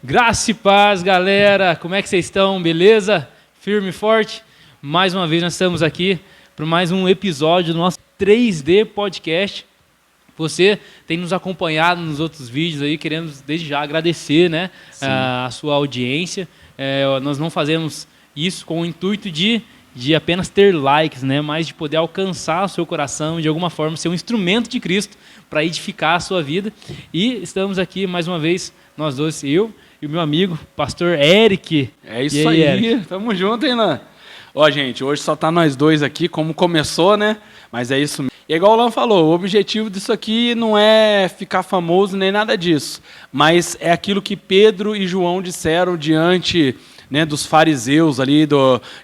Graça e paz, galera! Como é que vocês estão? Beleza? Firme e forte? Mais uma vez nós estamos aqui para mais um episódio do nosso 3D Podcast. Você tem nos acompanhado nos outros vídeos aí, queremos desde já agradecer, né, a sua audiência. Nós não fazemos isso com o intuito de apenas ter likes, né, mas de poder alcançar o seu coração, de alguma forma ser um instrumento de Cristo para edificar a sua vida. E estamos aqui mais uma vez, nós dois, eu e o meu amigo, pastor Eric. É isso aí, Eric? Tamo junto, hein, Lan? Ó, gente, hoje só tá nós dois aqui, como começou, né? Mas é isso mesmo. E igual o Lan falou, o objetivo disso aqui não é ficar famoso nem nada disso, mas é aquilo que Pedro e João disseram diante, né, dos fariseus ali,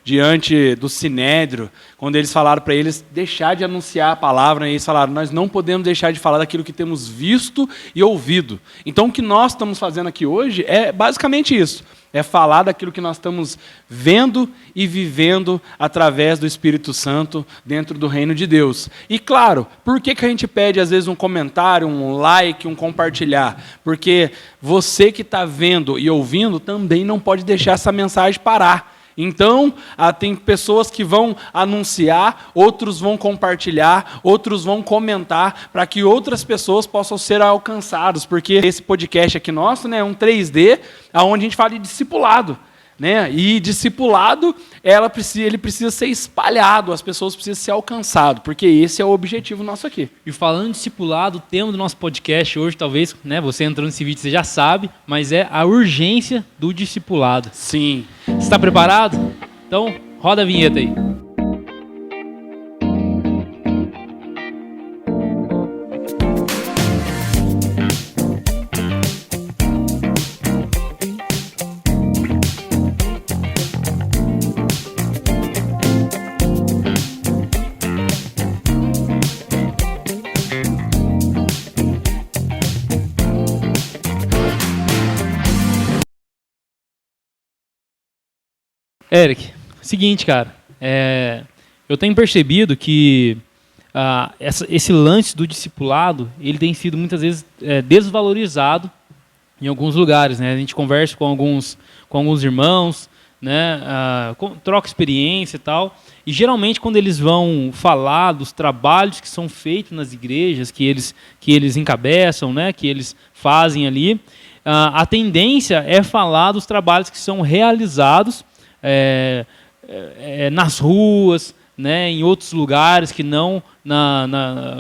diante do Sinédrio, quando eles falaram para eles deixar de anunciar a palavra, e eles falaram, nós não podemos deixar de falar daquilo que temos visto e ouvido. Então o que nós estamos fazendo aqui hoje é basicamente isso, é falar daquilo que nós estamos vendo e vivendo através do Espírito Santo dentro do reino de Deus. E claro, por que a gente pede às vezes um comentário, um like, um compartilhar? Porque você que está vendo e ouvindo também não pode deixar essa mensagem parar. Então, tem pessoas que vão anunciar, outros vão compartilhar, outros vão comentar, para que outras pessoas possam ser alcançadas, porque esse podcast aqui nosso, né, é um 3D, onde a gente fala de discipulado, né? E discipulado, ele precisa ser espalhado, as pessoas precisam ser alcançadas, porque esse é o objetivo nosso aqui. E falando de discipulado, o tema do nosso podcast hoje, talvez, né, você entrando nesse vídeo, você já sabe, mas é a urgência do discipulado. Sim. Você está preparado? Então, roda a vinheta aí. Eric, seguinte, cara, eu tenho percebido que esse lance do discipulado, ele tem sido muitas vezes desvalorizado em alguns lugares, né? A gente conversa com alguns irmãos, né? Troca experiência e tal, e geralmente quando eles vão falar dos trabalhos que são feitos nas igrejas, que eles encabeçam, né? Que eles fazem ali, a tendência é falar dos trabalhos que são realizados nas ruas, né, em outros lugares que não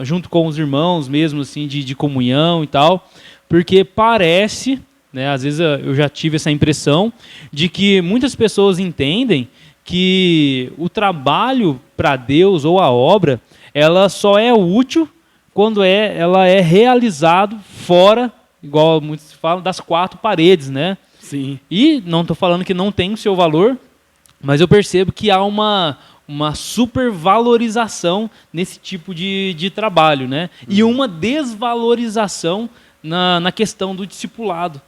junto com os irmãos mesmo, assim, de comunhão e tal, porque parece, né, às vezes eu já tive essa impressão de que muitas pessoas entendem que o trabalho para Deus ou a obra, ela só é útil quando ela é realizado fora, igual muitos falam, das quatro paredes, né? Sim. E não estou falando que não tem o seu valor, mas eu percebo que há uma supervalorização nesse tipo de trabalho, né? E uma desvalorização na questão do discipulado,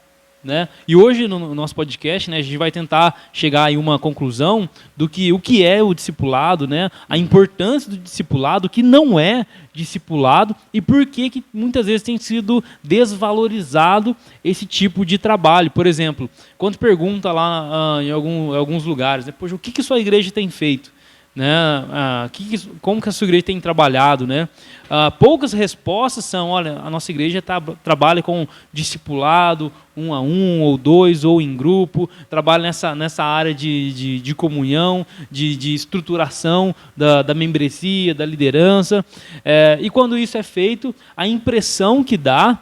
né? E hoje no nosso podcast, né, a gente vai tentar chegar a uma conclusão do que o que é o discipulado, né? A importância do discipulado, o que não é discipulado e por que muitas vezes tem sido desvalorizado esse tipo de trabalho. Por exemplo, quando pergunta lá em alguns lugares, né, poxa, o que sua igreja tem feito? Né? Como que a sua igreja tem trabalhado, né? Poucas respostas são, olha, a nossa igreja trabalha com discipulado, 1 a 1, ou 2, ou em grupo, trabalha nessa área de comunhão, de estruturação da membresia, da liderança. E quando isso é feito, a impressão que dá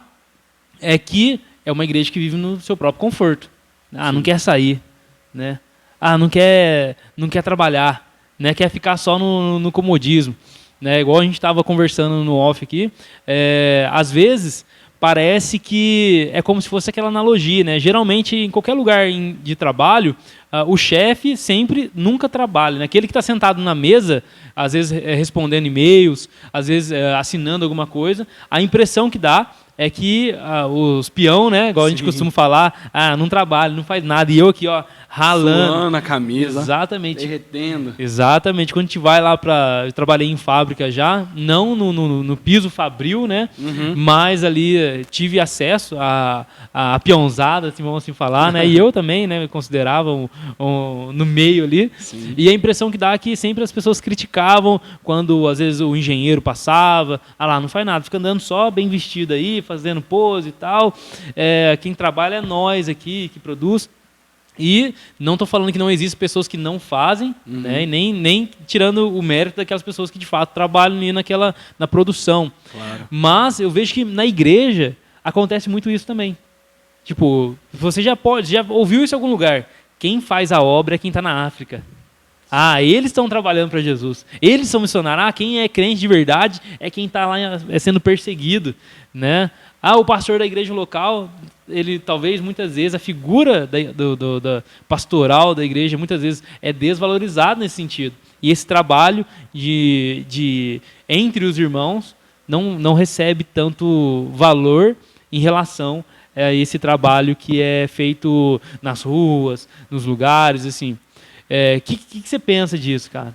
é que é uma igreja que vive no seu próprio conforto. Não quer sair, né? Não quer trabalhar, né, quer ficar só no comodismo, né, igual a gente estava conversando no off aqui, às vezes parece que é como se fosse aquela analogia, né, geralmente em qualquer lugar de trabalho, o chefe nunca trabalha, né, aquele que está sentado na mesa, às vezes respondendo e-mails, às vezes assinando alguma coisa, a impressão que dá é que os peão, né, igual a gente costuma falar, não trabalha, não faz nada. E eu aqui, ó, ralando. Suando a camisa. Exatamente. Derretendo. Exatamente. Quando a gente vai lá eu trabalhei em fábrica já, não no piso fabril, né? Mas ali tive acesso à peãozada, assim, vamos assim falar, né? E eu também, né, me considerava no meio ali. Sim. E a impressão que dá é que sempre as pessoas criticavam quando, às vezes, o engenheiro passava, lá, não faz nada, fica andando só bem vestido aí, fazendo pose e tal. Quem trabalha é nós aqui, que produz. E não estou falando que não existem pessoas que não fazem, né, e nem tirando o mérito daquelas pessoas que de fato trabalham ali na produção. Claro. Mas eu vejo que na igreja acontece muito isso também. Tipo, você já ouviu isso em algum lugar. Quem faz a obra é quem está na África. Eles estão trabalhando para Jesus. Eles são missionários. Quem é crente de verdade é quem está lá sendo perseguido, né? O pastor da igreja local, ele talvez muitas vezes a figura da pastoral da igreja muitas vezes é desvalorizada nesse sentido. E esse trabalho entre os irmãos não recebe tanto valor em relação a esse trabalho que é feito nas ruas, nos lugares, assim. Que você pensa disso, cara?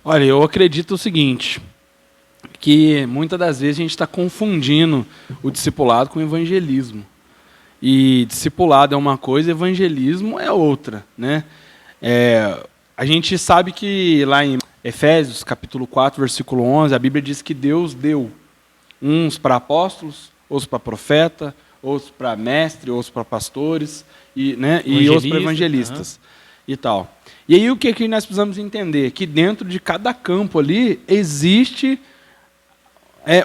Olha, eu acredito o seguinte, que muitas das vezes a gente está confundindo o discipulado com o evangelismo. E discipulado é uma coisa, evangelismo é outra, né? A gente sabe que lá em Efésios, capítulo 4, versículo 11, a Bíblia diz que Deus deu uns para apóstolos, outros para profeta, outros para mestre, outros para pastores, e outros para evangelistas e tal. E aí o que nós precisamos entender? Que dentro de cada campo ali existe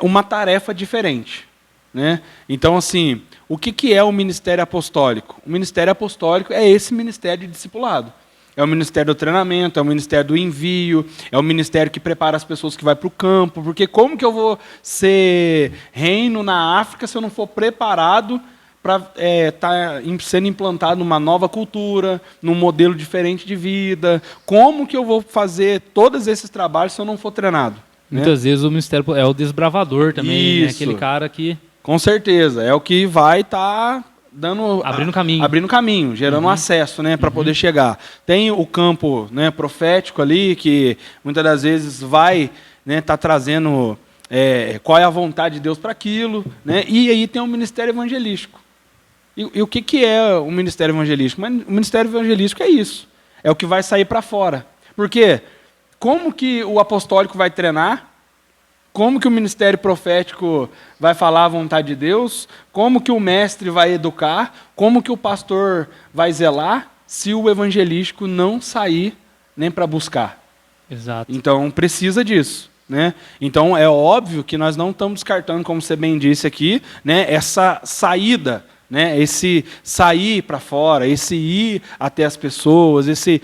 uma tarefa diferente, né? Então, assim, o que é o ministério apostólico? O ministério apostólico é esse ministério de discipulado. É o ministério do treinamento, é o ministério do envio, é o ministério que prepara as pessoas que vão para o campo. Porque como que eu vou ser reino na África se eu não for preparado para estar sendo implantado numa nova cultura, num modelo diferente de vida? Como que eu vou fazer todos esses trabalhos se eu não for treinado? Muitas vezes o ministério é o desbravador também, né? Aquele cara que... Com certeza, é o que vai estar abrindo caminho, gerando acesso, né, para poder chegar. Tem o campo, né, profético ali, que muitas das vezes vai, né, tá trazendo qual é a vontade de Deus para aquilo, né? E aí tem o ministério evangelístico. E o que é o ministério evangelístico? O ministério evangelístico é isso. É o que vai sair para fora. Por quê? Como que o apostólico vai treinar? Como que o ministério profético vai falar a vontade de Deus? Como que o mestre vai educar? Como que o pastor vai zelar se o evangelístico não sair nem para buscar? Exato. Então, precisa disso, né? Então, é óbvio que nós não estamos descartando, como você bem disse aqui, né, essa saída, né, esse sair para fora, esse ir até as pessoas, esse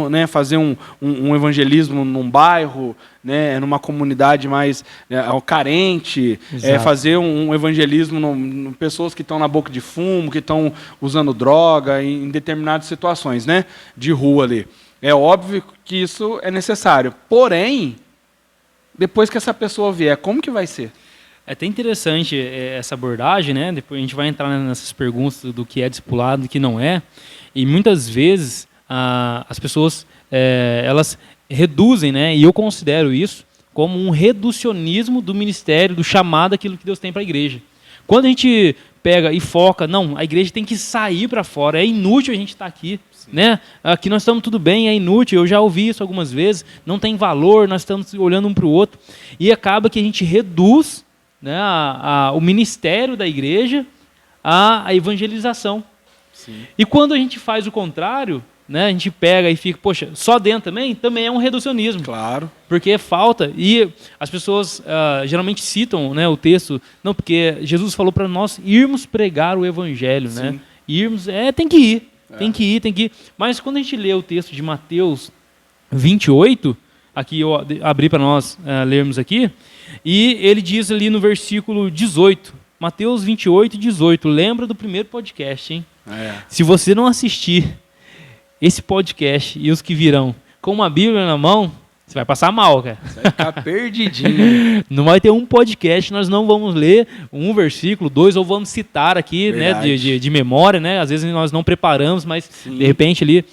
né, fazer um evangelismo num bairro, né, numa comunidade mais carente, fazer um evangelismo em pessoas que estão na boca de fumo, que estão usando droga em determinadas situações, né, de rua ali. É óbvio que isso é necessário. Porém, depois que essa pessoa vier, como que vai ser? É até interessante essa abordagem, né? Depois a gente vai entrar nessas perguntas do que é discipulado e do que não é. E muitas vezes as pessoas elas reduzem, né? E eu considero isso como um reducionismo do ministério, do chamado, aquilo que Deus tem para a igreja. Quando a gente pega e foca, não, a igreja tem que sair para fora, é inútil a gente estar aqui. Né? Aqui nós estamos tudo bem, é inútil, eu já ouvi isso algumas vezes, não tem valor, nós estamos olhando um para o outro. E acaba que a gente reduz, né, o ministério da igreja à evangelização. Sim. E quando a gente faz o contrário, né, a gente pega e fica, poxa, só dentro também é um reducionismo. Claro. Porque falta, e as pessoas geralmente citam, né, o texto, não, porque Jesus falou para nós irmos pregar o evangelho, né? Irmos, tem que ir, tem que ir. Mas quando a gente lê o texto de Mateus 28, aqui eu abri para nós lermos aqui, e ele diz ali no versículo 18, Mateus 28, 18, lembra do primeiro podcast, hein? Se você não assistir esse podcast e os que virão com uma Bíblia na mão, Você vai passar mal, cara. Você vai ficar perdidinho. Não vai ter um podcast, nós não vamos ler um versículo, 2, ou vamos citar aqui, né, de memória, né? Às vezes nós não preparamos, mas Sim. de repente ali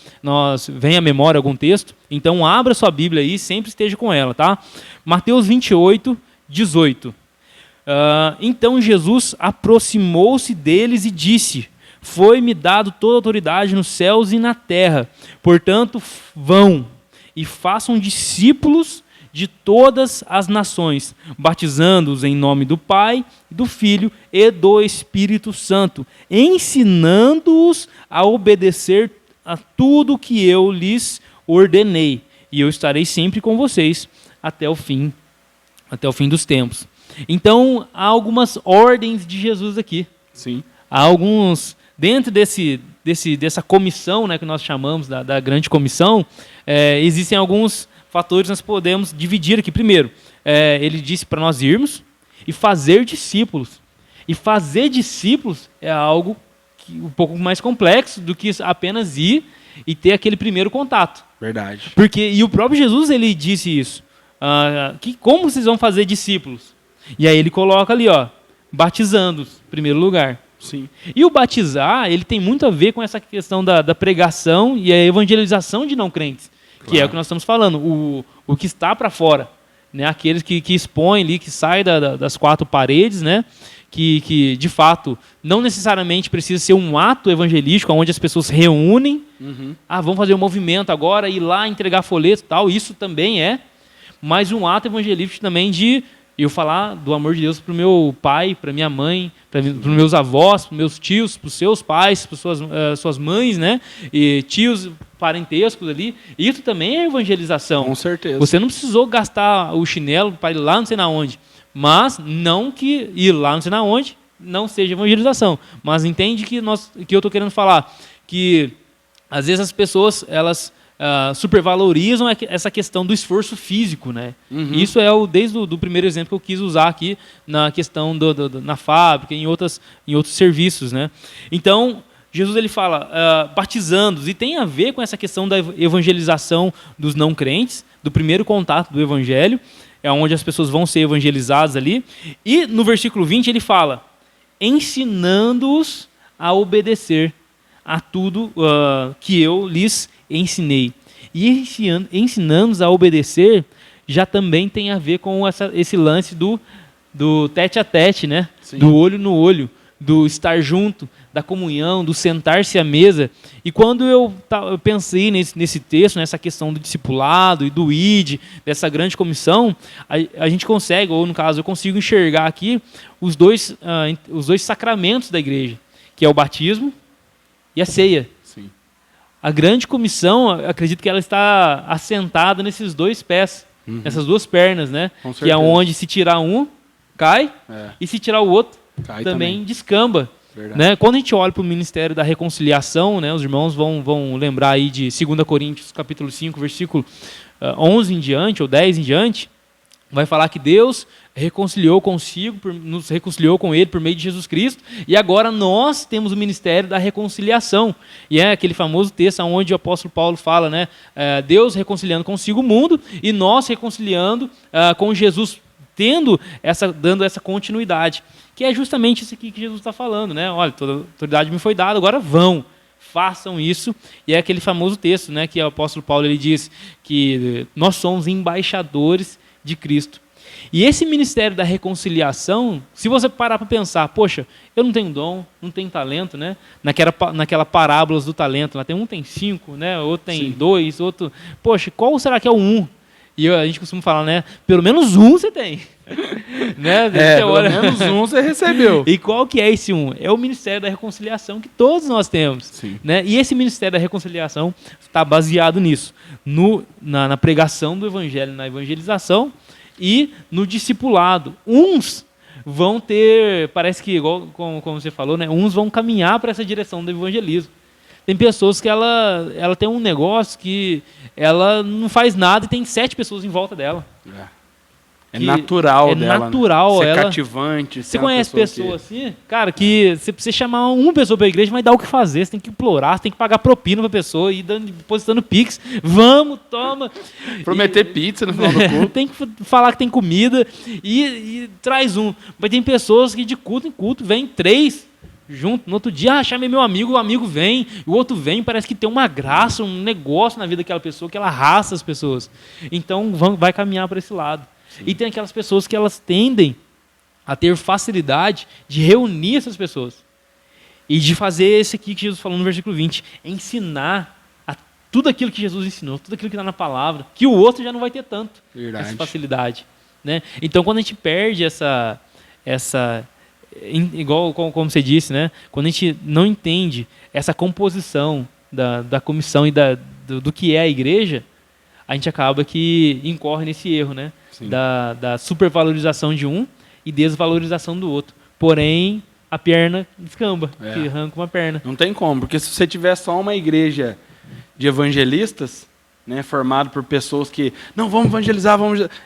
vem à memória algum texto. Então abra sua Bíblia aí, sempre esteja com ela, tá? Mateus 28, 18. Então Jesus aproximou-se deles e disse: foi-me dado toda a autoridade nos céus e na terra. Portanto, vão e façam discípulos de todas as nações, batizando-os em nome do Pai, do Filho e do Espírito Santo, ensinando-os a obedecer a tudo que eu lhes ordenei. E eu estarei sempre com vocês até o fim dos tempos. Então, há algumas ordens de Jesus aqui. Sim. Há alguns, dentro dessa comissão, né, que nós chamamos da grande comissão, existem alguns fatores que nós podemos dividir aqui. Primeiro, ele disse para nós irmos e fazer discípulos. E fazer discípulos é algo um pouco mais complexo do que apenas ir e ter aquele primeiro contato. Verdade. E o próprio Jesus, ele disse isso. Como vocês vão fazer discípulos? E aí ele coloca ali, batizando-os, em primeiro lugar. Sim. E o batizar, ele tem muito a ver com essa questão da pregação e a evangelização de não crentes, que é o que nós estamos falando, o que está para fora, né? Aqueles que expõem ali, que saem das quatro paredes, né? Que de fato não necessariamente precisa ser um ato evangelístico onde as pessoas reúnem, vamos fazer um movimento agora, ir lá entregar folhetos e tal, isso também mas um ato evangelístico também de eu falar do amor de Deus para o meu pai, para minha mãe, para os meus avós, para os meus tios, para os seus pais, para suas mães, né? E tios parentescos ali. Isso também é evangelização. Com certeza. Você não precisou gastar o chinelo para ir lá não sei na onde. Mas não que ir lá não sei na onde não seja evangelização. Mas entende que eu estou querendo falar que às vezes as pessoas elas supervalorizam essa questão do esforço físico, né? Isso é desde o primeiro exemplo que eu quis usar aqui na questão na fábrica, em outros serviços, né? Então Jesus ele fala batizando-os, e tem a ver com essa questão da evangelização dos não crentes, do primeiro contato do evangelho, é onde as pessoas vão ser evangelizadas ali. E no versículo 20 ele fala: ensinando-os a obedecer a tudo que eu lhes ensinei. E ensinando-os a obedecer já também tem a ver com esse lance do tete a tete, né? Sim. Do olho no olho, do estar junto, da comunhão, do sentar-se à mesa. E quando eu pensei nesse texto, nessa questão do discipulado e do ID, dessa grande comissão, a gente consegue, ou no caso eu consigo enxergar aqui os dois sacramentos da igreja, que é o batismo e a ceia. Sim. A grande comissão, acredito que ela está assentada nesses dois pés, nessas duas pernas, né? Com Que é certeza. onde se tirar um, cai, e se tirar o outro, Cai também descamba. Verdade. Né? Quando a gente olha para o ministério da reconciliação, né, os irmãos vão lembrar aí de 2 Coríntios capítulo 5, versículo 11 em diante, ou 10 em diante, vai falar que Deus nos reconciliou com Ele por meio de Jesus Cristo, e agora nós temos o ministério da reconciliação. E é aquele famoso texto onde o apóstolo Paulo fala, né, Deus reconciliando consigo o mundo, e nós reconciliando com Jesus, dando essa continuidade. Que é justamente isso aqui que Jesus está falando, né? Olha, toda a autoridade me foi dada, agora vão, façam isso. E é aquele famoso texto, né, que o apóstolo Paulo ele diz que nós somos embaixadores de Cristo. E esse ministério da reconciliação, se você parar para pensar, poxa, eu não tenho dom, não tenho talento, né? Naquela parábola do talento, lá um tem 5, né? Outro tem 2, outro... Poxa, qual será que é o 1? E a gente costuma falar, né? Pelo menos um você tem. Né? Pelo menos um você recebeu. E qual que é esse um? É o Ministério da Reconciliação que todos nós temos. Sim. Né? E esse Ministério da Reconciliação está baseado nisso. Na pregação do Evangelho, na evangelização e no discipulado. Uns vão ter, parece que, igual como você falou, né? Uns vão caminhar para essa direção do evangelismo. Tem pessoas que ela tem um negócio que ela não faz nada e tem 7 pessoas em volta dela. É natural dela. É natural ser ela. cativante. Você conhece pessoas assim, cara, que você precisa chamar uma pessoa pra igreja, mas dá o que fazer. Você tem que implorar, você tem que pagar propina pra pessoa, ir depositando pix. Vamos, toma. Prometer pizza no final do culto. Tem que falar que tem comida e traz um. Mas tem pessoas que de culto em culto vêm 3 junto. No outro dia, chamei meu amigo, o amigo vem, o outro vem, parece que tem uma graça, um negócio na vida daquela pessoa que ela arrasta as pessoas. Então vai caminhar para esse lado. Sim. E tem aquelas pessoas que elas tendem a ter facilidade de reunir essas pessoas. E de fazer esse aqui que Jesus falou no versículo 20, ensinar tudo aquilo que Jesus ensinou, tudo aquilo que está na palavra, que o outro já não vai ter tanto. Verdade. Essa facilidade. Né? Então, quando a gente perde igual como você disse, né? Quando a gente não entende essa composição da comissão e do que é a igreja, a gente acaba que incorre nesse erro, né? Da supervalorização de um e desvalorização do outro. Porém, a perna descamba, que arranca uma perna. Não tem como, porque se você tiver só uma igreja de evangelistas, né, formado por pessoas que, não, vamos evangelizar,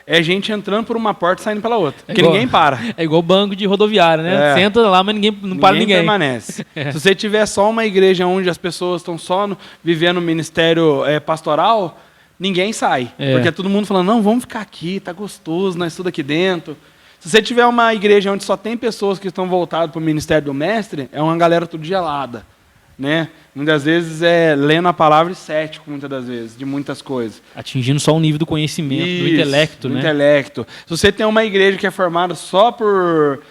é gente entrando por uma porta e saindo pela outra, porque ninguém para. É igual banco de rodoviária, né? Senta lá, mas não para ninguém. Permanece. Se você tiver só uma igreja onde as pessoas estão só vivendo o ministério pastoral, ninguém sai. Porque é todo mundo falando, não, vamos ficar aqui, tá gostoso, nós tudo aqui dentro. Se você tiver uma igreja onde só tem pessoas que estão voltadas para o ministério do mestre, é uma galera tudo gelada. Né? Muitas vezes lendo a palavra e cético, muitas das vezes, de muitas coisas. Atingindo só o nível do conhecimento, do intelecto, né? Intelecto. Se você tem uma igreja que é formada só por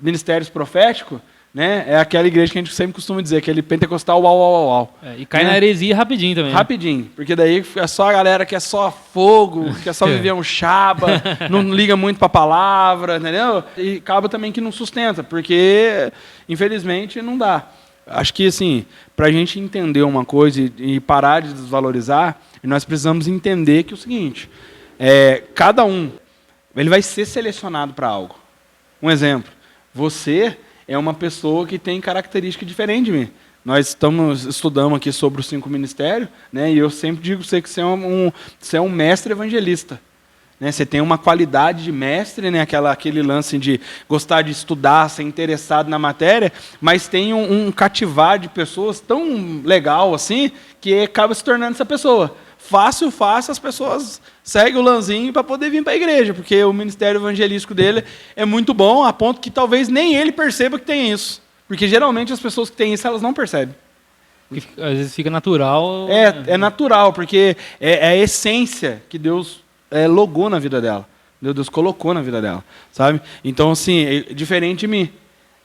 ministérios proféticos, né? É aquela igreja que a gente sempre costuma dizer, aquele pentecostal uau. E cai na heresia rapidinho também. Rapidinho, porque daí é só a galera que é só fogo, que é só viver um chaba, não liga muito para a palavra, entendeu? E acaba também que não sustenta, porque infelizmente não dá. Acho que, assim, para a gente entender uma coisa e parar de desvalorizar, nós precisamos entender que é o seguinte, cada um ele vai ser selecionado para algo. Um exemplo, você é uma pessoa que tem característica diferente de mim. Nós estudamos aqui sobre os 5 ministérios, né, e eu sempre digo para você que você é um mestre evangelista. Né, você tem uma qualidade de mestre, né, aquele lance de gostar de estudar, ser interessado na matéria, mas tem um cativar de pessoas tão legal assim, que acaba se tornando essa pessoa. Fácil, as pessoas seguem o Lanzinho para poder vir para a igreja, porque o ministério evangelístico dele é muito bom, a ponto que talvez nem ele perceba que tem isso. Porque geralmente as pessoas que têm isso, elas não percebem. Às vezes fica natural. É natural, porque é a essência que Deus logou na vida dela. Deus colocou na vida dela, sabe? Então, assim, é diferente de mim.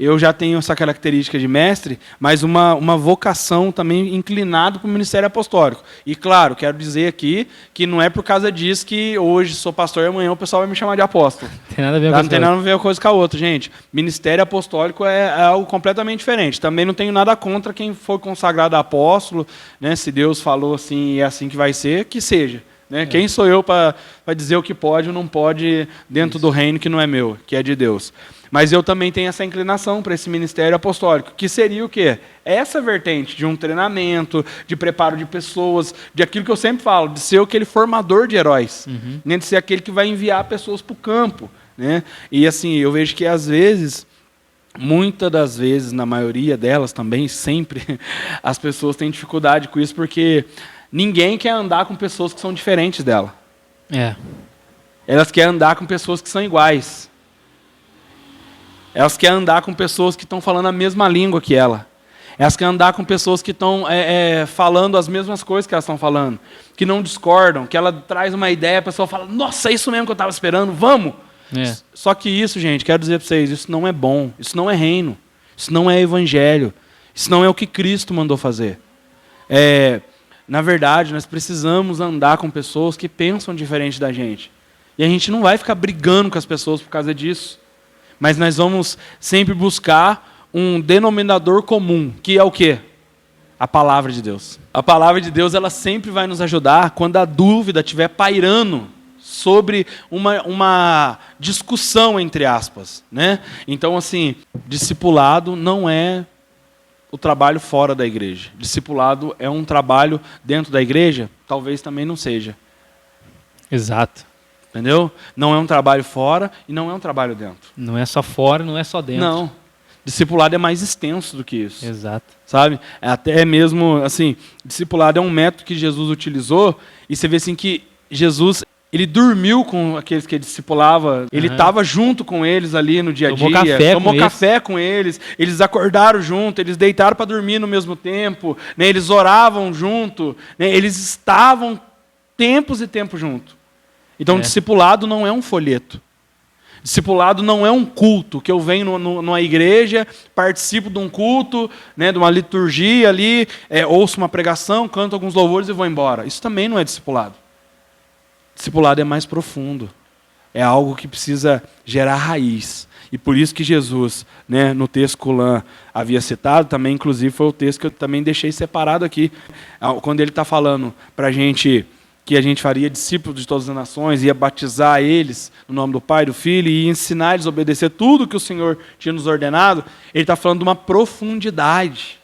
Eu já tenho essa característica de mestre, mas uma vocação também inclinada para o ministério apostólico. E, claro, quero dizer aqui que não é por causa disso que hoje sou pastor e amanhã o pessoal vai me chamar de apóstolo. Tem nada a ver não tem nada a ver uma coisa com a outra, gente. Ministério apostólico é algo completamente diferente. Também não tenho nada contra quem for consagrado a apóstolo, né? Se Deus falou assim e é assim que vai ser, que seja. Né? Quem sou eu para dizer o que pode ou não pode dentro do reino que não é meu, que é de Deus. Mas eu também tenho essa inclinação para esse ministério apostólico, que seria o quê? Essa vertente de um treinamento, de preparo de pessoas, de aquilo que eu sempre falo, de ser aquele formador de heróis, né? De ser aquele que vai enviar pessoas para o campo. Né? E assim, eu vejo que às vezes, muitas das vezes, na maioria delas também, sempre, as pessoas têm dificuldade com isso, porque ninguém quer andar com pessoas que são diferentes dela. Elas querem andar com pessoas que são iguais. Elas querem andar com pessoas que estão falando a mesma língua que ela. Elas querem andar com pessoas que estão falando as mesmas coisas que elas estão falando. Que não discordam, que ela traz uma ideia, a pessoa fala, nossa, é isso mesmo que eu estava esperando, vamos! Só que isso, gente, quero dizer para vocês, isso não é bom, isso não é reino, isso não é evangelho, isso não é o que Cristo mandou fazer. Na verdade, nós precisamos andar com pessoas que pensam diferente da gente. E a gente não vai ficar brigando com as pessoas por causa disso. Mas nós vamos sempre buscar um denominador comum, que é o quê? A palavra de Deus. A palavra de Deus, ela sempre vai nos ajudar quando a dúvida estiver pairando sobre uma discussão, entre aspas. Né? Então, assim, discipulado não é o trabalho fora da igreja. Discipulado é um trabalho dentro da igreja? Talvez também não seja. Exato. Entendeu? Não é um trabalho fora e não é um trabalho dentro. Não é só fora, não é só dentro. Não. Discipulado é mais extenso do que isso. Exato. Sabe? É até mesmo, assim, discipulado é um método que Jesus utilizou e você vê assim que Jesus, ele dormiu com aqueles que ele discipulava, ele estava junto com eles ali no dia a dia, tomou café com eles, eles acordaram junto, eles deitaram para dormir no mesmo tempo, né? Eles oravam junto, né? Eles estavam tempos e tempos junto. Então, discipulado não é um folheto. Discipulado não é um culto, que eu venho numa igreja, participo de um culto, né, de uma liturgia ali, ouço uma pregação, canto alguns louvores e vou embora. Isso também não é discipulado. Discipulado é mais profundo. É algo que precisa gerar raiz. E por isso que Jesus, né, no texto que o Lan havia citado, também inclusive foi o texto que eu também deixei separado aqui, quando ele está falando para a gente que a gente faria discípulos de todas as nações, ia batizar eles no nome do Pai, do Filho, e ensinar eles a obedecer tudo que o Senhor tinha nos ordenado. Ele está falando de uma profundidade,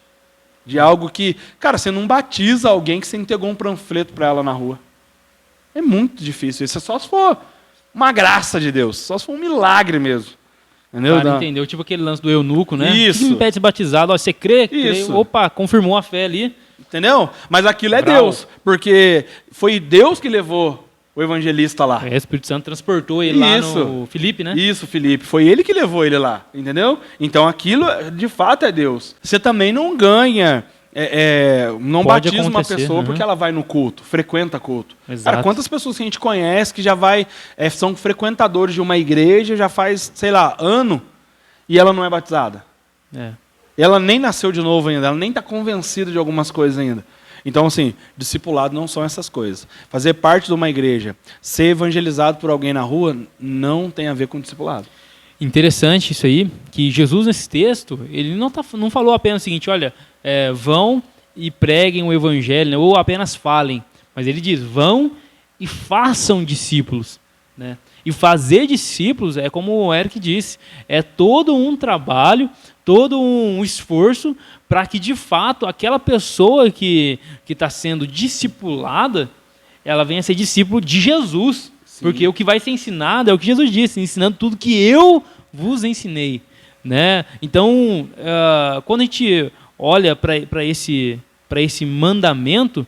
de algo que, cara, você não batiza alguém que você entregou um panfleto para ela na rua. É muito difícil. Isso é só se for uma graça de Deus, só se for um milagre mesmo. Entendeu? Cara, entendeu? Tipo aquele lance do eunuco, né? Isso. O que me impede de ser batizado? Ó, você crê? Isso. Opa, confirmou a fé ali. Entendeu? Mas aquilo é Deus, porque foi Deus que levou o evangelista lá. O Espírito Santo transportou ele lá no Filipe, né? Isso, Filipe. Foi ele que levou ele lá, entendeu? Então aquilo, de fato, é Deus. Você também não ganha, não batiza uma pessoa porque ela vai no culto, frequenta culto. Exato. Cara, quantas pessoas que a gente conhece que já são frequentadores de uma igreja, já faz, sei lá, ano, e ela não é batizada? Ela nem nasceu de novo ainda, ela nem está convencida de algumas coisas ainda. Então, assim, discipulado não são essas coisas. Fazer parte de uma igreja, ser evangelizado por alguém na rua, não tem a ver com discipulado. Interessante isso aí, que Jesus nesse texto, ele não falou apenas o seguinte, olha, vão e preguem o evangelho, né, ou apenas falem. Mas ele diz, vão e façam discípulos, né? E fazer discípulos, é como o Eric disse, é todo um trabalho, todo um esforço para que, de fato, aquela pessoa que está sendo discipulada, ela venha a ser discípulo de Jesus. Sim. Porque o que vai ser ensinado é o que Jesus disse, ensinando tudo que eu vos ensinei. Né? Então, quando a gente olha para esse mandamento,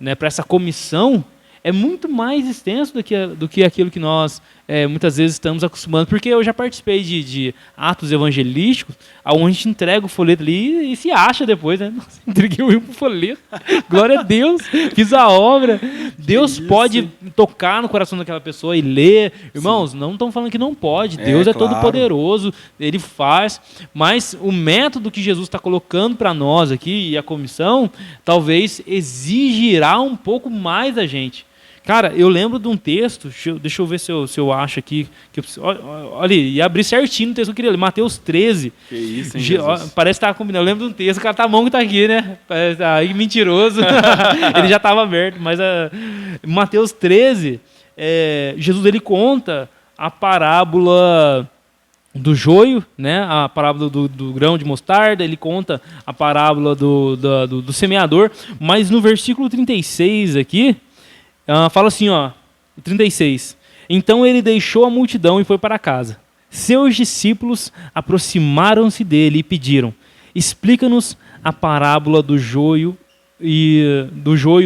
né, para essa comissão, é muito mais extenso do que aquilo que nós muitas vezes estamos acostumados, porque eu já participei de atos evangelísticos, onde a gente entrega o folheto ali e se acha depois, né? Nossa, entreguei o folheto, glória a Deus, fiz a obra. Deus pode tocar no coração daquela pessoa e ler. Irmãos, não estão falando que não pode, Deus é todo poderoso, Ele faz, mas o método que Jesus está colocando para nós aqui, e a comissão, talvez exigirá um pouco mais da gente. Cara, eu lembro de um texto, deixa eu ver se eu acho aqui, olha, e abri certinho no texto que eu queria ler, Mateus 13. Que isso, hein, Jesus? Parece que estava combinando, eu lembro de um texto, o cara tá mão que tá aqui, né? Aí mentiroso, ele já estava aberto, mas Mateus 13, Jesus ele conta a parábola do joio, né? A parábola do grão de mostarda, ele conta a parábola do semeador, mas no versículo 36 aqui, fala assim, 36. Então ele deixou a multidão e foi para casa. Seus discípulos aproximaram-se dele e pediram, explica-nos a parábola do joio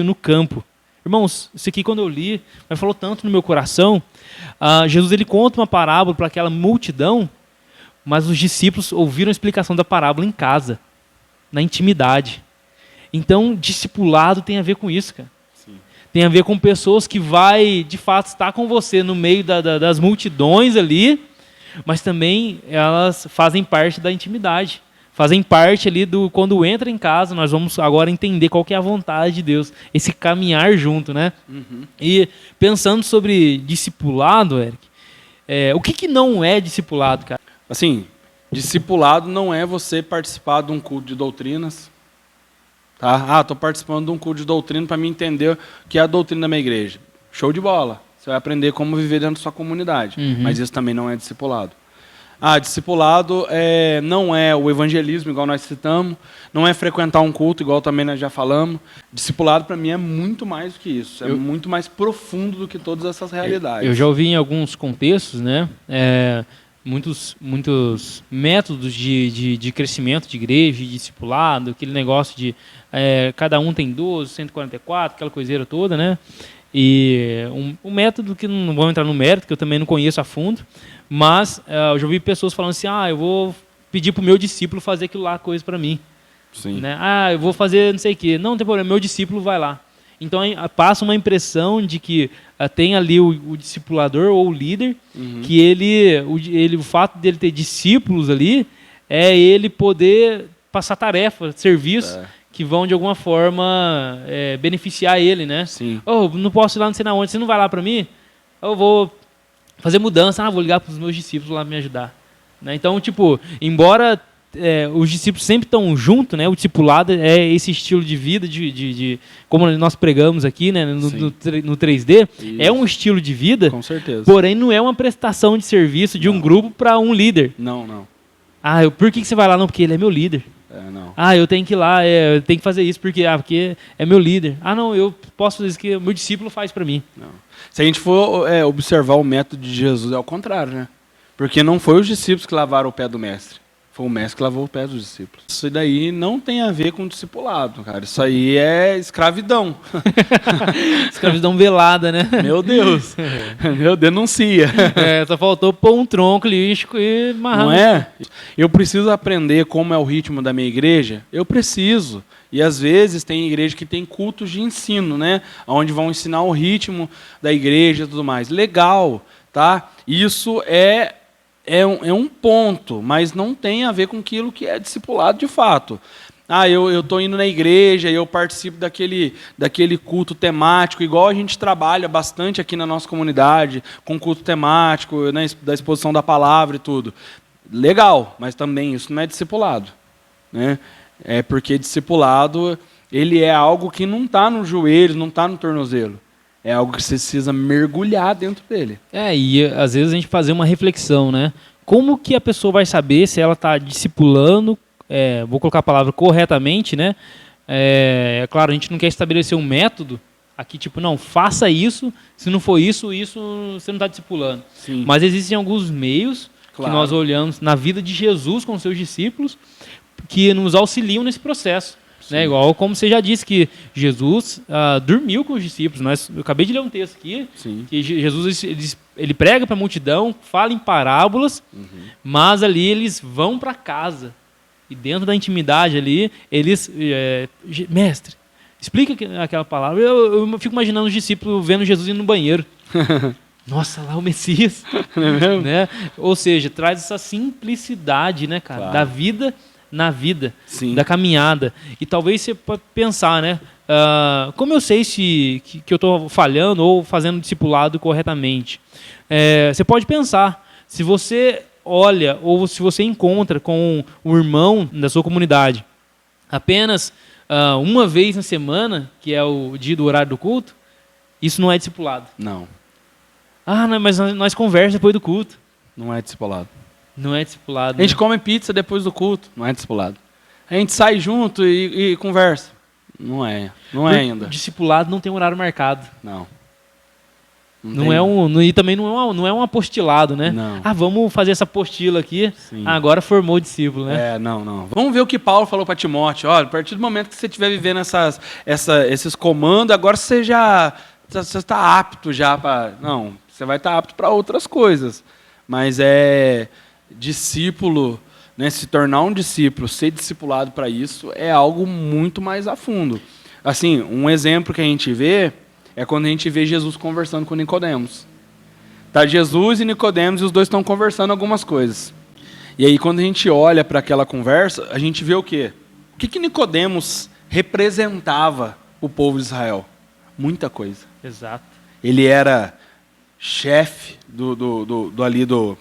no campo. Irmãos, isso aqui quando eu li, mas falou tanto no meu coração. Jesus ele conta uma parábola para aquela multidão, mas os discípulos ouviram a explicação da parábola em casa, na intimidade. Então, discipulado tem a ver com isso, cara. Tem a ver com pessoas que vai, de fato, estar com você no meio das multidões ali, mas também elas fazem parte da intimidade. Fazem parte ali quando entra em casa, nós vamos agora entender qual que é a vontade de Deus. Esse caminhar junto, né? Uhum. E pensando sobre discipulado, Eric, o que não é discipulado, cara? Assim, discipulado não é você participar de um culto de doutrinas. Tá? Estou participando de um culto de doutrina para me entender o que é a doutrina da minha igreja. Show de bola. Você vai aprender como viver dentro da sua comunidade. Uhum. Mas isso também não é discipulado. Discipulado não é o evangelismo, igual nós citamos, não é frequentar um culto, igual também nós já falamos. Discipulado, para mim, é muito mais do que isso. É muito mais profundo do que todas essas realidades. Eu já ouvi em alguns contextos, né, muitos métodos de crescimento de igreja, de discipulado, aquele negócio de cada um tem 12, 144, aquela coiseira toda, né? E um método que não vou entrar no mérito, que eu também não conheço a fundo, mas eu já ouvi pessoas falando assim, eu vou pedir para o meu discípulo fazer aquilo lá, coisa para mim. Sim. Né? Eu vou fazer não sei o quê. Não tem problema, meu discípulo vai lá. Então passa uma impressão de que tem ali o discipulador ou o líder, que o fato dele ter discípulos ali é ele poder passar tarefa, serviço, que vão de alguma forma beneficiar ele, né? Sim. Não posso ir lá não sei na onde, você não vai lá para mim? Eu vou fazer mudança, vou ligar para os meus discípulos lá me ajudar. Né? Então, embora os discípulos sempre estão juntos, né? O discipulado é esse estilo de vida, de como nós pregamos aqui, né? No 3D, isso. É um estilo de vida, com certeza. Porém não é uma prestação de serviço de um grupo para um líder. Não. Por que você vai lá? Não, porque ele é meu líder. Não. Eu tenho que ir lá, eu tenho que fazer isso porque é meu líder. Não, eu posso fazer isso que o meu discípulo faz para mim. Não. Se a gente for observar o método de Jesus, é o contrário, né? Porque não foi os discípulos que lavaram o pé do mestre. Foi o mestre que lavou o pé dos discípulos. Isso daí não tem a ver com discipulado, cara. Isso aí é escravidão. Escravidão velada, né? Meu Deus. Meu, denuncia. Só faltou pôr um tronco lístico e amarrar. Não é? Eu preciso aprender como é o ritmo da minha igreja? Eu preciso. E às vezes tem igreja que tem cultos de ensino, né? Onde vão ensinar o ritmo da igreja e tudo mais. Legal, tá? Isso é um ponto, mas não tem a ver com aquilo que é discipulado de fato. Eu estou indo na igreja e eu participo daquele culto temático, igual a gente trabalha bastante aqui na nossa comunidade, com culto temático, né, da exposição da palavra e tudo. Legal, mas também isso não é discipulado. Né? É porque discipulado ele é algo que não está no joelho, não está no tornozelo. É algo que você precisa mergulhar dentro dele. E às vezes a gente fazer uma reflexão, né? Como que a pessoa vai saber se ela está discipulando, vou colocar a palavra corretamente, né? Claro, a gente não quer estabelecer um método aqui, não, faça isso, se não for isso você não está discipulando. Sim. Mas existem alguns meios que nós olhamos na vida de Jesus com seus discípulos que nos auxiliam nesse processo. Né, igual como você já disse que Jesus dormiu com os discípulos. Eu acabei de ler um texto aqui, que Jesus ele prega para a multidão, fala em parábolas, mas ali eles vão para casa. E dentro da intimidade ali, eles... mestre, explica aquela palavra. Eu fico imaginando os discípulos vendo Jesus indo no banheiro. Nossa, lá o Messias. Né? Ou seja, traz essa simplicidade, né, cara, Claro. da vida na vida, Sim. da caminhada. E talvez você pode pensar, né? Como eu sei que eu estou falhando ou fazendo discipulado corretamente? Você pode pensar, se você olha ou se você encontra com o irmão da sua comunidade apenas uma vez na semana, que é o dia do horário do culto, isso não é discipulado. Não. Não, mas nós conversamos depois do culto. Não é discipulado. Não é discipulado. A gente come pizza depois do culto. Não é discipulado. A gente sai junto e conversa. Não é. Não é ainda. Discipulado não tem horário marcado. Não. E também não é um apostilado, né? Não. Vamos fazer essa apostila aqui. Sim. Agora formou o discípulo, né? Não. Vamos ver o que Paulo falou para Timóteo. Olha, a partir do momento que você estiver vivendo esses comandos, agora você já está apto já para... Não, você vai estar apto para outras coisas. Mas discípulo, né, se tornar um discípulo, ser discipulado para isso, é algo muito mais a fundo. Assim, um exemplo que a gente vê é quando a gente vê Jesus conversando com Nicodemos. Tá Jesus e Nicodemos e os dois estão conversando algumas coisas. E aí quando a gente olha para aquela conversa, a gente vê o quê? O que Nicodemos representava o povo de Israel? Muita coisa. Exato. Ele era chefe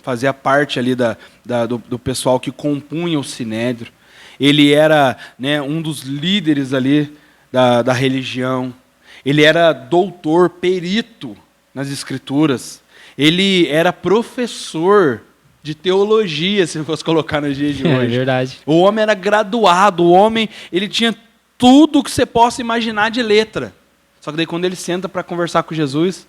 fazia parte ali do pessoal que compunha o Sinédrio. Ele era, né, um dos líderes ali da religião. Ele era doutor, perito nas escrituras. Ele era professor de teologia, se fosse colocar nos dias de hoje. É verdade. O homem era graduado, o homem ele tinha tudo que você possa imaginar de letra. Só que daí quando ele senta para conversar com Jesus,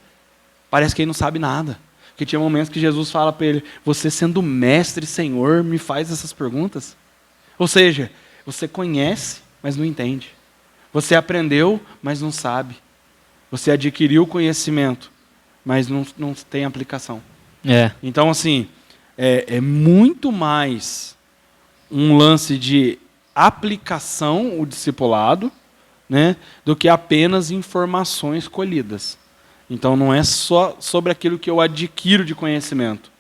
parece que ele não sabe nada. Porque tinha momentos que Jesus fala para ele, você sendo mestre, Senhor, me faz essas perguntas? Ou seja, você conhece, mas não entende. Você aprendeu, mas não sabe. Você adquiriu conhecimento, mas não tem aplicação. Então, assim, é muito mais um lance de aplicação, o discipulado, né, do que apenas informações colhidas. Então, não é só sobre aquilo que eu adquiro de conhecimento,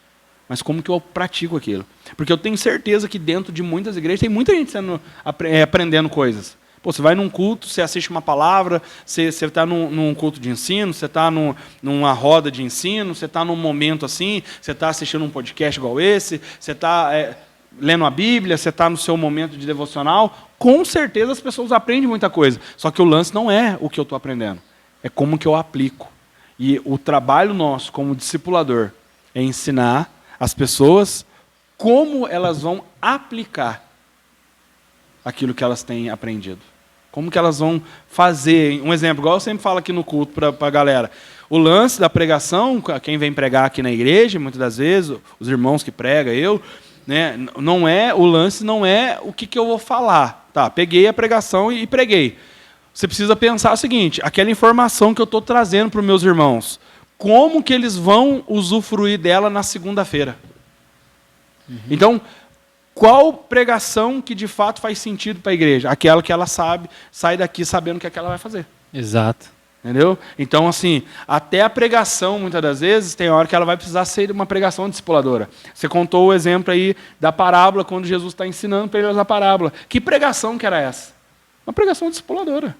mas como que eu pratico aquilo. Porque eu tenho certeza que dentro de muitas igrejas tem muita gente aprendendo coisas. Pô, você vai num culto, você assiste uma palavra, você está num culto de ensino, você está numa roda de ensino, você está num momento assim, você está assistindo um podcast igual esse, você está lendo a Bíblia, você está no seu momento de devocional. Com certeza as pessoas aprendem muita coisa. Só que o lance não é o que eu estou aprendendo, é como que eu aplico. E o trabalho nosso como discipulador é ensinar as pessoas como elas vão aplicar aquilo que elas têm aprendido. Como que elas vão fazer. Um exemplo, igual eu sempre falo aqui no culto para a galera. O lance da pregação, quem vem pregar aqui na igreja, muitas das vezes, os irmãos que pregam, né, o lance não é o que eu vou falar. Tá, peguei a pregação e preguei. Você precisa pensar o seguinte, aquela informação que eu estou trazendo para os meus irmãos, como que eles vão usufruir dela na segunda-feira? Então, qual pregação que de fato faz sentido para a igreja? Aquela que ela sabe, sai daqui sabendo o que é que ela vai fazer. Exato. Entendeu? Então, assim, até a pregação, muitas das vezes, tem hora que ela vai precisar ser uma pregação discipuladora. Você contou o exemplo aí da parábola, quando Jesus está ensinando para eles a parábola. Que pregação que era essa? Uma pregação discipuladora.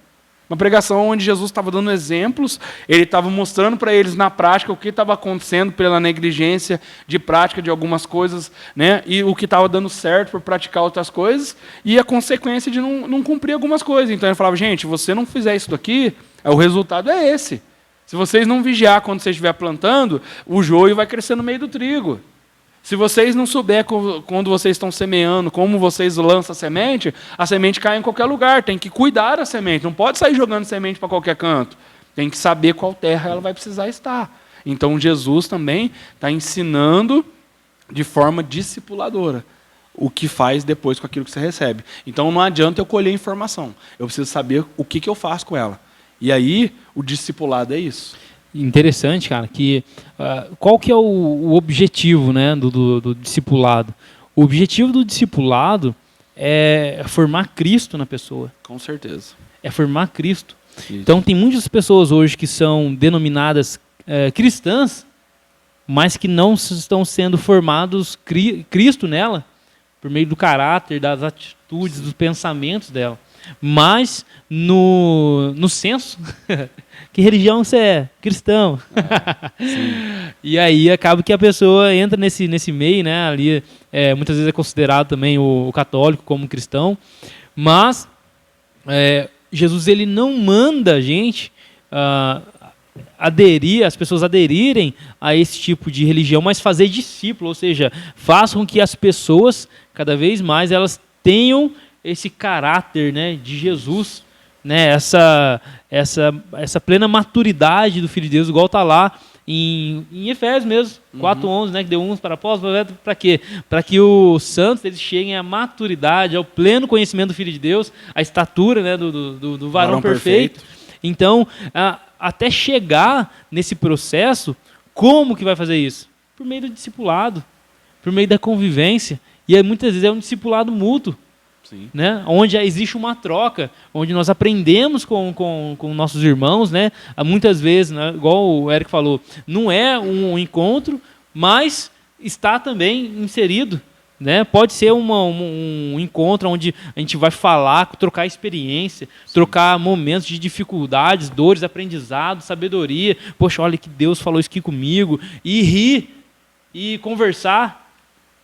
Uma pregação onde Jesus estava dando exemplos, ele estava mostrando para eles na prática o que estava acontecendo pela negligência de prática de algumas coisas, né? E o que estava dando certo por praticar outras coisas, e a consequência de não cumprir algumas coisas. Então ele falava, gente, se você não fizer isso daqui, o resultado é esse. Se vocês não vigiar quando você estiver plantando, o joio vai crescer no meio do trigo. Se vocês não souberem quando vocês estão semeando, como vocês lançam a semente cai em qualquer lugar, tem que cuidar da semente, não pode sair jogando semente para qualquer canto, tem que saber qual terra ela vai precisar estar. Então Jesus também está ensinando de forma discipuladora o que faz depois com aquilo que você recebe. Então não adianta eu colher informação, eu preciso saber o que eu faço com ela. E aí o discipulado é isso. Interessante, cara, que qual que é o objetivo, né, do discipulado? O objetivo do discipulado é formar Cristo na pessoa. Com certeza. É formar Cristo. Isso. Então tem muitas pessoas hoje que são denominadas cristãs, mas que não estão sendo formados Cristo nela, por meio do caráter, das atitudes, dos pensamentos dela. Mas no senso, que religião você é? Cristão. E aí acaba que a pessoa entra nesse meio, né? Ali muitas vezes é considerado também o católico como cristão, mas Jesus ele não manda a gente as pessoas aderirem a esse tipo de religião, mas fazer discípulo, ou seja, façam com que as pessoas cada vez mais elas tenham esse caráter, né, de Jesus, né, essa plena maturidade do Filho de Deus, igual está lá em Efésios mesmo, 4:11, né, que deu uns para apóstolos, para quê? Para que os santos eles cheguem à maturidade, ao pleno conhecimento do Filho de Deus, à estatura, né, do varão perfeito. Então, até chegar nesse processo, como que vai fazer isso? Por meio do discipulado, por meio da convivência, e aí, muitas vezes é um discipulado mútuo. Sim. Né? Onde existe uma troca, onde nós aprendemos com nossos irmãos, né? Muitas vezes, né? Igual o Eric falou, não é um encontro, mas está também inserido. Né? Pode ser um encontro onde a gente vai falar, trocar experiência, sim, trocar momentos de dificuldades, dores, aprendizado, sabedoria. Poxa, olha que Deus falou isso aqui comigo. E rir, e conversar.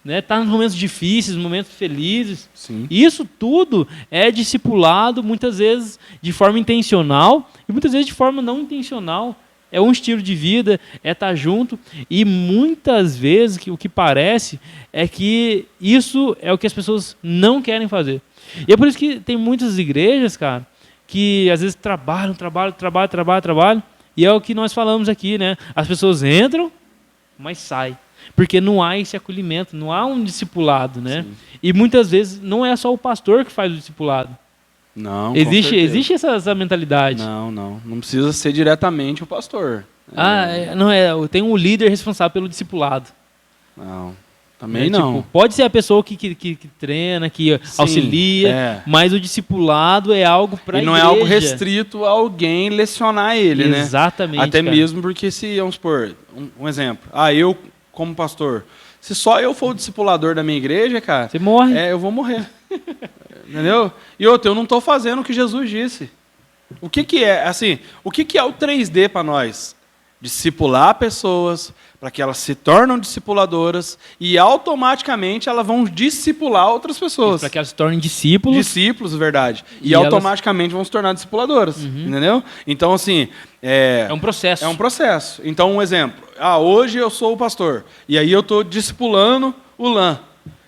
Né, tá nos momentos difíceis, momentos felizes. Sim. Isso tudo é discipulado, muitas vezes de forma intencional e muitas vezes de forma não intencional. é um estilo de vida, é estar junto, e muitas vezes o que parece é que isso é o que as pessoas não querem fazer. E é por isso que tem muitas igrejas, cara, que às vezes trabalham, e é o que nós falamos aqui, né? As pessoas entram, mas saem. Porque não há esse acolhimento, não há um discipulado, né? Sim. E muitas vezes não é só o pastor que faz o discipulado. Não, Existe essa mentalidade. Não precisa ser diretamente o pastor. Tem um líder responsável pelo discipulado. Não, também Né? não. Tipo, pode ser a pessoa que treina, que Sim, auxilia, mas o discipulado é algo para a E igreja. não é algo restrito a alguém lecionar ele, né? Exatamente. Até cara. mesmo porque se, vamos supor, um exemplo. Eu, como pastor, se só eu for o discipulador da minha igreja, cara, Você morre. eu vou morrer. Entendeu? E outra, eu não estou fazendo o que Jesus disse. O que é, assim, o que é o 3D para nós? Discipular pessoas para que elas se tornem discipuladoras e automaticamente elas vão discipular outras pessoas. Para que elas se tornem discípulos. Discípulos, verdade. E elas... automaticamente vão se tornar discipuladoras. Entendeu? Então, assim... É um processo. É um processo. Então, um exemplo. Hoje eu sou o pastor. E aí eu estou discipulando o Lã.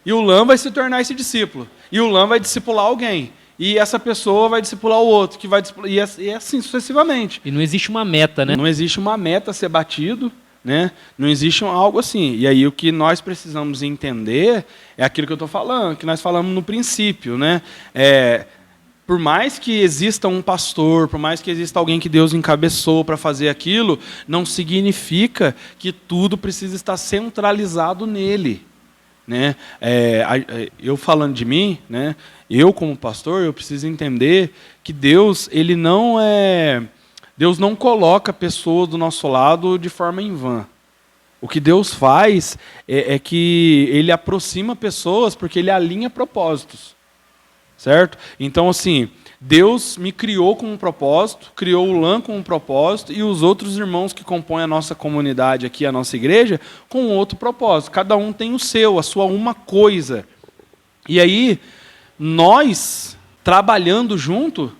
E o Lã vai se tornar esse discípulo. E o Lã vai discipular alguém. E essa pessoa vai discipular o outro, que vai discipular, e assim sucessivamente. E não existe uma meta, né? Não existe uma meta a ser batido, né? Não existe algo assim. E aí o que nós precisamos entender é aquilo que eu estou falando, que nós falamos no princípio, né? Por mais que exista um pastor, por mais que exista alguém que Deus encabeçou para fazer aquilo, não significa que tudo precisa estar centralizado nele. Né? Eu falando de mim, né? Eu como pastor, eu preciso entender que Deus não coloca pessoas do nosso lado de forma em vão. O que Deus faz é que Ele aproxima pessoas porque Ele alinha propósitos, certo? Então, assim, Deus me criou com um propósito, criou o Lã com um propósito e os outros irmãos que compõem a nossa comunidade aqui, a nossa igreja, com outro propósito. Cada um tem o seu, a sua uma coisa. E aí, nós, trabalhando junto,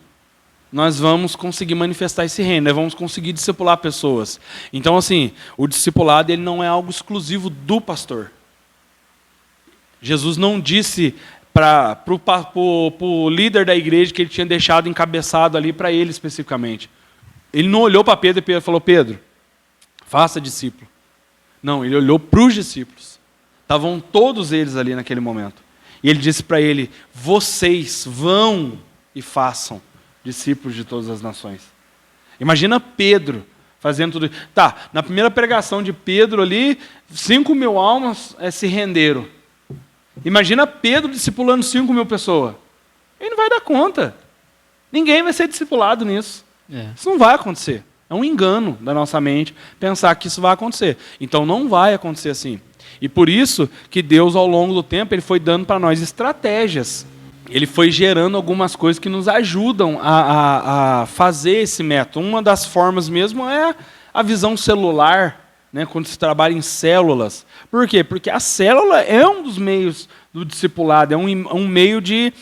nós vamos conseguir manifestar esse reino, nós vamos conseguir discipular pessoas. Então, assim, o discipulado ele não é algo exclusivo do pastor. Jesus não disse para o líder da igreja que ele tinha deixado encabeçado ali para ele especificamente. Ele não olhou para Pedro e falou, Pedro, faça discípulo. Não, ele olhou para os discípulos. Estavam todos eles ali naquele momento. E ele disse para ele, vocês vão e façam discípulos de todas as nações. Imagina Pedro fazendo tudo isso. Na primeira pregação de Pedro ali, 5.000 almas se renderam. Imagina Pedro discipulando 5.000 pessoas. Ele não vai dar conta. Ninguém vai ser discipulado nisso. Isso não vai acontecer. É um engano da nossa mente pensar que isso vai acontecer. Então não vai acontecer assim. E por isso que Deus, ao longo do tempo, Ele foi dando para nós estratégias. Ele foi gerando algumas coisas que nos ajudam a fazer esse método. Uma das formas mesmo é a visão celular, né, quando se trabalha em células. Por quê? Porque a célula é um dos meios do discipulado, é um meio de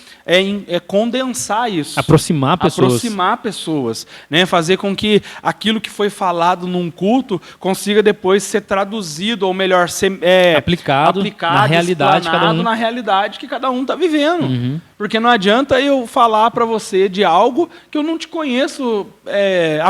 condensar isso. Aproximar pessoas. Aproximar pessoas. Né, fazer com que aquilo que foi falado num culto consiga depois ser traduzido, ou melhor, ser aplicado na realidade, na realidade que cada um está vivendo. Porque não adianta eu falar para você de algo que eu não te conheço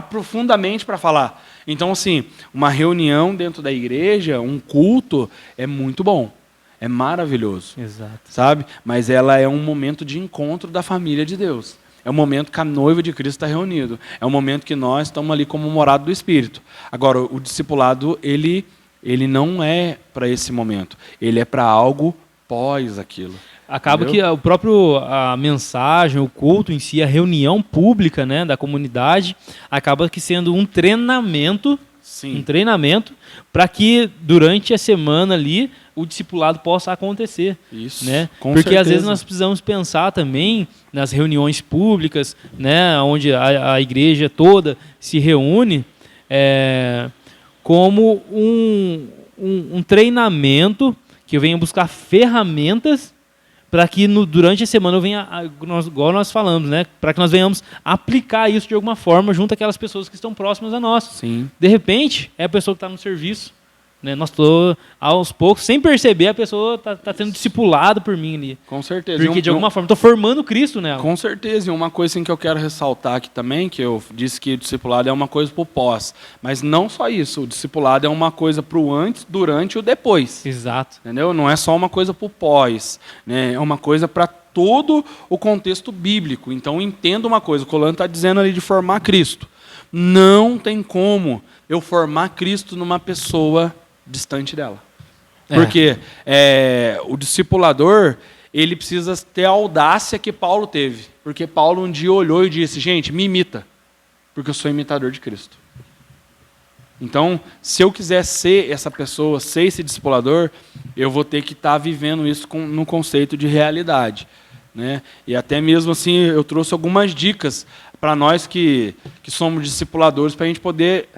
profundamente para falar. Então, assim, uma reunião dentro da igreja, um culto, é muito bom. É maravilhoso. Exato. Sabe? Mas ela é um momento de encontro da família de Deus. É um momento que a noiva de Cristo está reunido. É um momento que nós estamos ali como morado do Espírito. Agora, o discipulado, ele não é para esse momento. Ele é para algo pós aquilo. Acaba que a mensagem, o culto em si, a reunião pública, né, da comunidade, acaba que sendo um treinamento, para que durante a semana ali o discipulado possa acontecer. Isso, né? com Porque certeza. Às vezes nós precisamos pensar também nas reuniões públicas, né, onde a igreja toda se reúne, como um treinamento que venha buscar ferramentas para que durante a semana eu venha, igual nós falamos, né? Para que nós venhamos aplicar isso de alguma forma junto àquelas pessoas que estão próximas a nós. Sim. De repente, é a pessoa que está no serviço, né? Nós tô, aos poucos, sem perceber, a pessoa está sendo discipulada por mim ali. Com certeza. Porque de alguma forma estou formando Cristo nela. Com certeza. E uma coisa assim, que eu quero ressaltar aqui também, que eu disse que o discipulado é uma coisa para o pós. Mas não só isso. O discipulado é uma coisa para o antes, durante e o depois. Exato. Entendeu? Não é só uma coisa para o pós. Né? É uma coisa para todo o contexto bíblico. Então entenda uma coisa. O Colano está dizendo ali de formar Cristo. Não tem como eu formar Cristo numa pessoa distante dela. Porque o discipulador, ele precisa ter a audácia que Paulo teve. Porque Paulo um dia olhou e disse, gente, me imita, porque eu sou imitador de Cristo. Então, se eu quiser ser essa pessoa, ser esse discipulador, eu vou ter que estar vivendo isso no conceito de realidade. Né? E até mesmo assim, eu trouxe algumas dicas para nós que somos discipuladores, para a gente poder...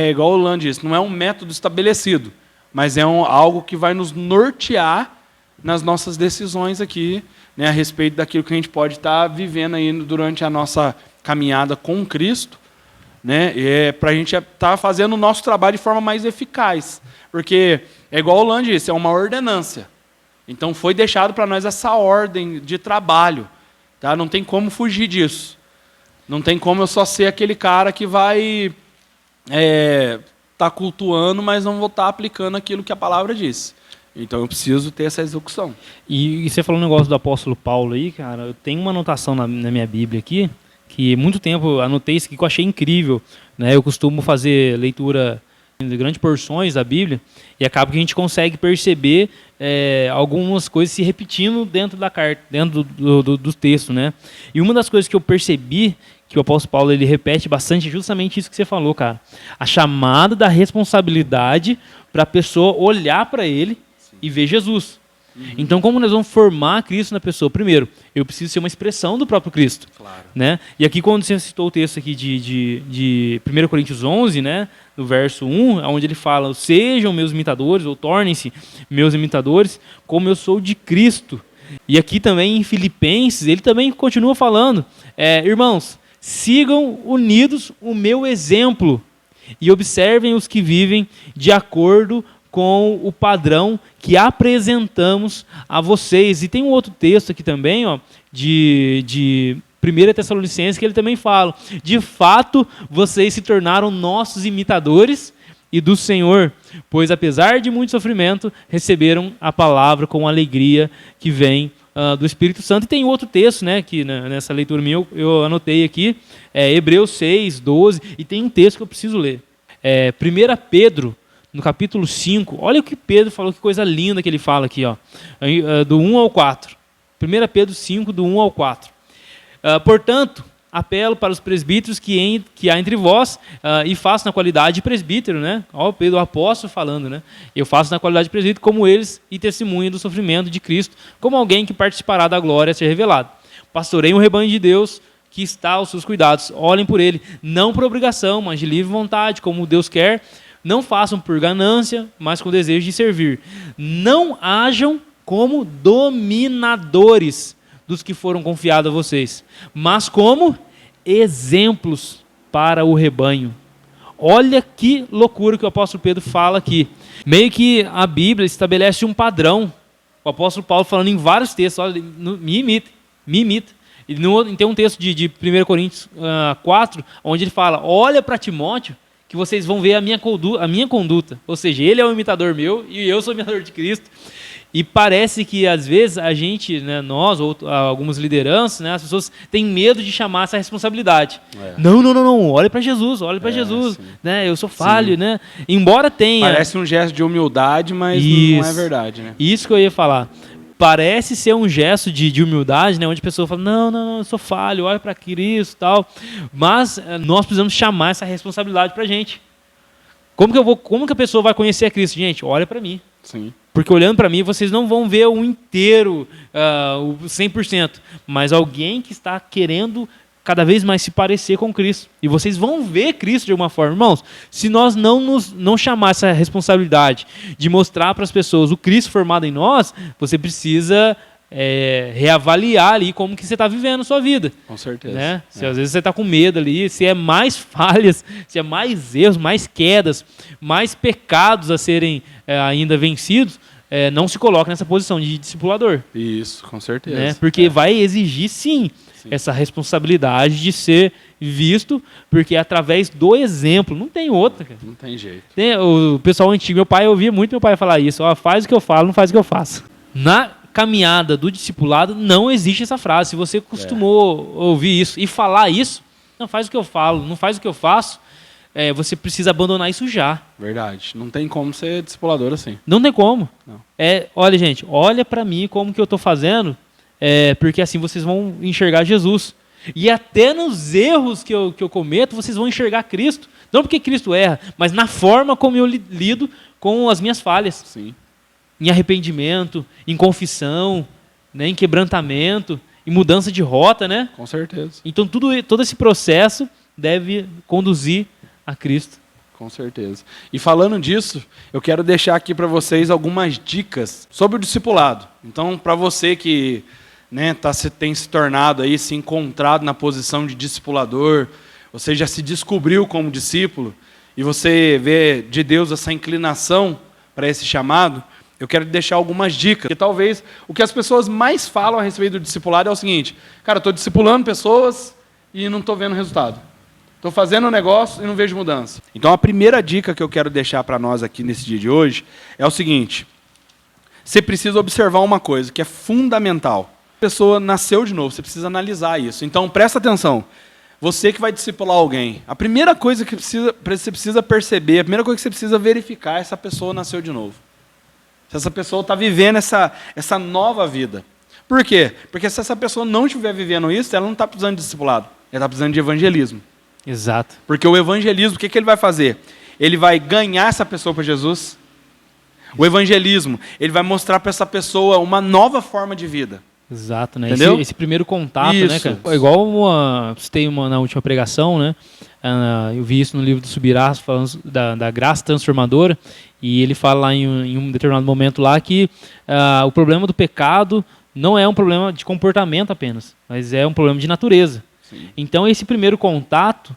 igual o Lan disse, não é um método estabelecido, mas é algo que vai nos nortear nas nossas decisões aqui, né, a respeito daquilo que a gente pode estar vivendo aí durante a nossa caminhada com Cristo, né, para a gente estar fazendo o nosso trabalho de forma mais eficaz. Porque, é igual o Lan disse, é uma ordenância. Então foi deixado para nós essa ordem de trabalho. Tá? Não tem como fugir disso. Não tem como eu só ser aquele cara que vai... tá cultuando, mas não vou estar aplicando aquilo que a palavra diz. Então eu preciso ter essa execução. E você falou um negócio do apóstolo Paulo aí, cara. Eu tenho uma anotação na minha Bíblia aqui, que muito tempo eu anotei isso aqui que eu achei incrível. Né? Eu costumo fazer leitura de grandes porções da Bíblia e acaba que a gente consegue perceber algumas coisas se repetindo dentro da carta, dentro do texto. Né? E uma das coisas que eu percebi que o apóstolo Paulo ele repete bastante justamente isso que você falou, cara. A chamada da responsabilidade para a pessoa olhar para ele e ver Jesus. Então, como nós vamos formar Cristo na pessoa? Primeiro, eu preciso ser uma expressão do próprio Cristo. Claro. Né? E aqui, quando você citou o texto aqui de 1 Coríntios 11, né, no verso 1, onde ele fala, sejam meus imitadores, ou tornem-se meus imitadores, como eu sou de Cristo. E aqui também, em Filipenses, ele também continua falando, irmãos, sigam unidos o meu exemplo e observem os que vivem de acordo com o padrão que apresentamos a vocês. E tem um outro texto aqui também, ó, de 1 Tessalonicenses, que ele também fala, de fato, vocês se tornaram nossos imitadores e do Senhor, pois apesar de muito sofrimento, receberam a palavra com alegria que vem do Espírito Santo. E tem outro texto, né, que nessa leitura minha eu anotei aqui, Hebreus 6, 12, e tem um texto que eu preciso ler. 1 Pedro, no capítulo 5, olha o que Pedro falou, que coisa linda que ele fala aqui, ó, do 1 ao 4. 1 Pedro 5, do 1 ao 4. Portanto, apelo para os presbíteros que há entre vós, e faço na qualidade de presbítero, né? Ó, Pedro, o apóstolo falando, né? Eu faço na qualidade de presbítero como eles e testemunho do sofrimento de Cristo, como alguém que participará da glória a ser revelado. Pastorei um rebanho de Deus que está aos seus cuidados. Olhem por ele, não por obrigação, mas de livre vontade, como Deus quer. Não façam por ganância, mas com desejo de servir. Não hajam como dominadores dos que foram confiados a vocês, mas como exemplos para o rebanho. Olha que loucura que o apóstolo Pedro fala aqui. Meio que a Bíblia estabelece um padrão. O apóstolo Paulo falando em vários textos, olha, me imita. E tem um texto de 1 Coríntios 4, onde ele fala, olha para Timóteo, que vocês vão ver a minha conduta. Ou seja, ele é um imitador meu e eu sou imitador de Cristo. E parece que, às vezes, a gente, né, nós, ou algumas lideranças, né, as pessoas têm medo de chamar essa responsabilidade. Não, olha para Jesus, Jesus. Né, eu sou falho, né? Embora tenha... Parece um gesto de humildade, mas não é verdade. Né? Isso que eu ia falar. Parece ser um gesto de humildade, né, onde a pessoa fala, não, eu sou falho, olha para Cristo e tal. Mas nós precisamos chamar essa responsabilidade para a gente. Como que a pessoa vai conhecer a Cristo? Gente, olha para mim. Sim. Porque olhando para mim, vocês não vão ver o inteiro, o 100%, mas alguém que está querendo cada vez mais se parecer com Cristo. E vocês vão ver Cristo de alguma forma. Irmãos, se nós não chamar essa responsabilidade de mostrar para as pessoas o Cristo formado em nós, você precisa reavaliar ali como que você está vivendo a sua vida. Com certeza. Né? Se às vezes você está com medo ali, se é mais falhas, se é mais erros, mais quedas, mais pecados a serem ainda vencidos, não se coloque nessa posição de discipulador. Isso, com certeza. Né? Porque vai exigir, sim, essa responsabilidade de ser visto, porque é através do exemplo, não tem outra. Cara. Não tem jeito. O pessoal antigo, eu ouvia muito meu pai falar isso, faz o que eu falo, não faz o que eu faço. Na caminhada do discipulado não existe essa frase. Se você costumou ouvir isso e falar isso, não faz o que eu falo, não faz o que eu faço, você precisa abandonar isso já. Verdade. Não tem como ser discipulador assim. Não tem como. Não. Olha, gente, olha para mim como que eu estou fazendo, porque assim vocês vão enxergar Jesus. E até nos erros que eu cometo, vocês vão enxergar Cristo. Não porque Cristo erra, mas na forma como eu lido com as minhas falhas. Sim. Em arrependimento, em confissão, né, em quebrantamento, em mudança de rota, né? Com certeza. Então todo esse processo deve conduzir a Cristo. Com certeza. E falando disso, eu quero deixar aqui para vocês algumas dicas sobre o discipulado. Então, para você que tem se tornado aí, se encontrado na posição de discipulador, você já se descobriu como discípulo, e você vê de Deus essa inclinação para esse chamado, eu quero deixar algumas dicas. Porque talvez o que as pessoas mais falam a respeito do discipulado é o seguinte: cara, eu estou discipulando pessoas e não estou vendo resultado. Estou fazendo um negócio e não vejo mudança. Então a primeira dica que eu quero deixar para nós aqui nesse dia de hoje é o seguinte: você precisa observar uma coisa que é fundamental. A pessoa nasceu de novo, você precisa analisar isso. Então presta atenção. Você que vai discipular alguém, a primeira coisa que você precisa perceber, a primeira coisa que você precisa verificar é se essa pessoa nasceu de novo. Se essa pessoa está vivendo essa nova vida. Por quê? Porque se essa pessoa não estiver vivendo isso, ela não está precisando de discipulado. Ela está precisando de evangelismo. Exato. Porque o evangelismo, o que ele vai fazer? Ele vai ganhar essa pessoa para Jesus. O evangelismo, ele vai mostrar para essa pessoa uma nova forma de vida. Exato, né? Entendeu? Esse primeiro contato, Isso. né, cara? Igual citei na última pregação, né? Eu vi isso no livro do Subirás, falando da graça transformadora, e ele fala lá em um determinado momento lá que o problema do pecado não é um problema de comportamento apenas, mas é um problema de natureza. Sim. Então esse primeiro contato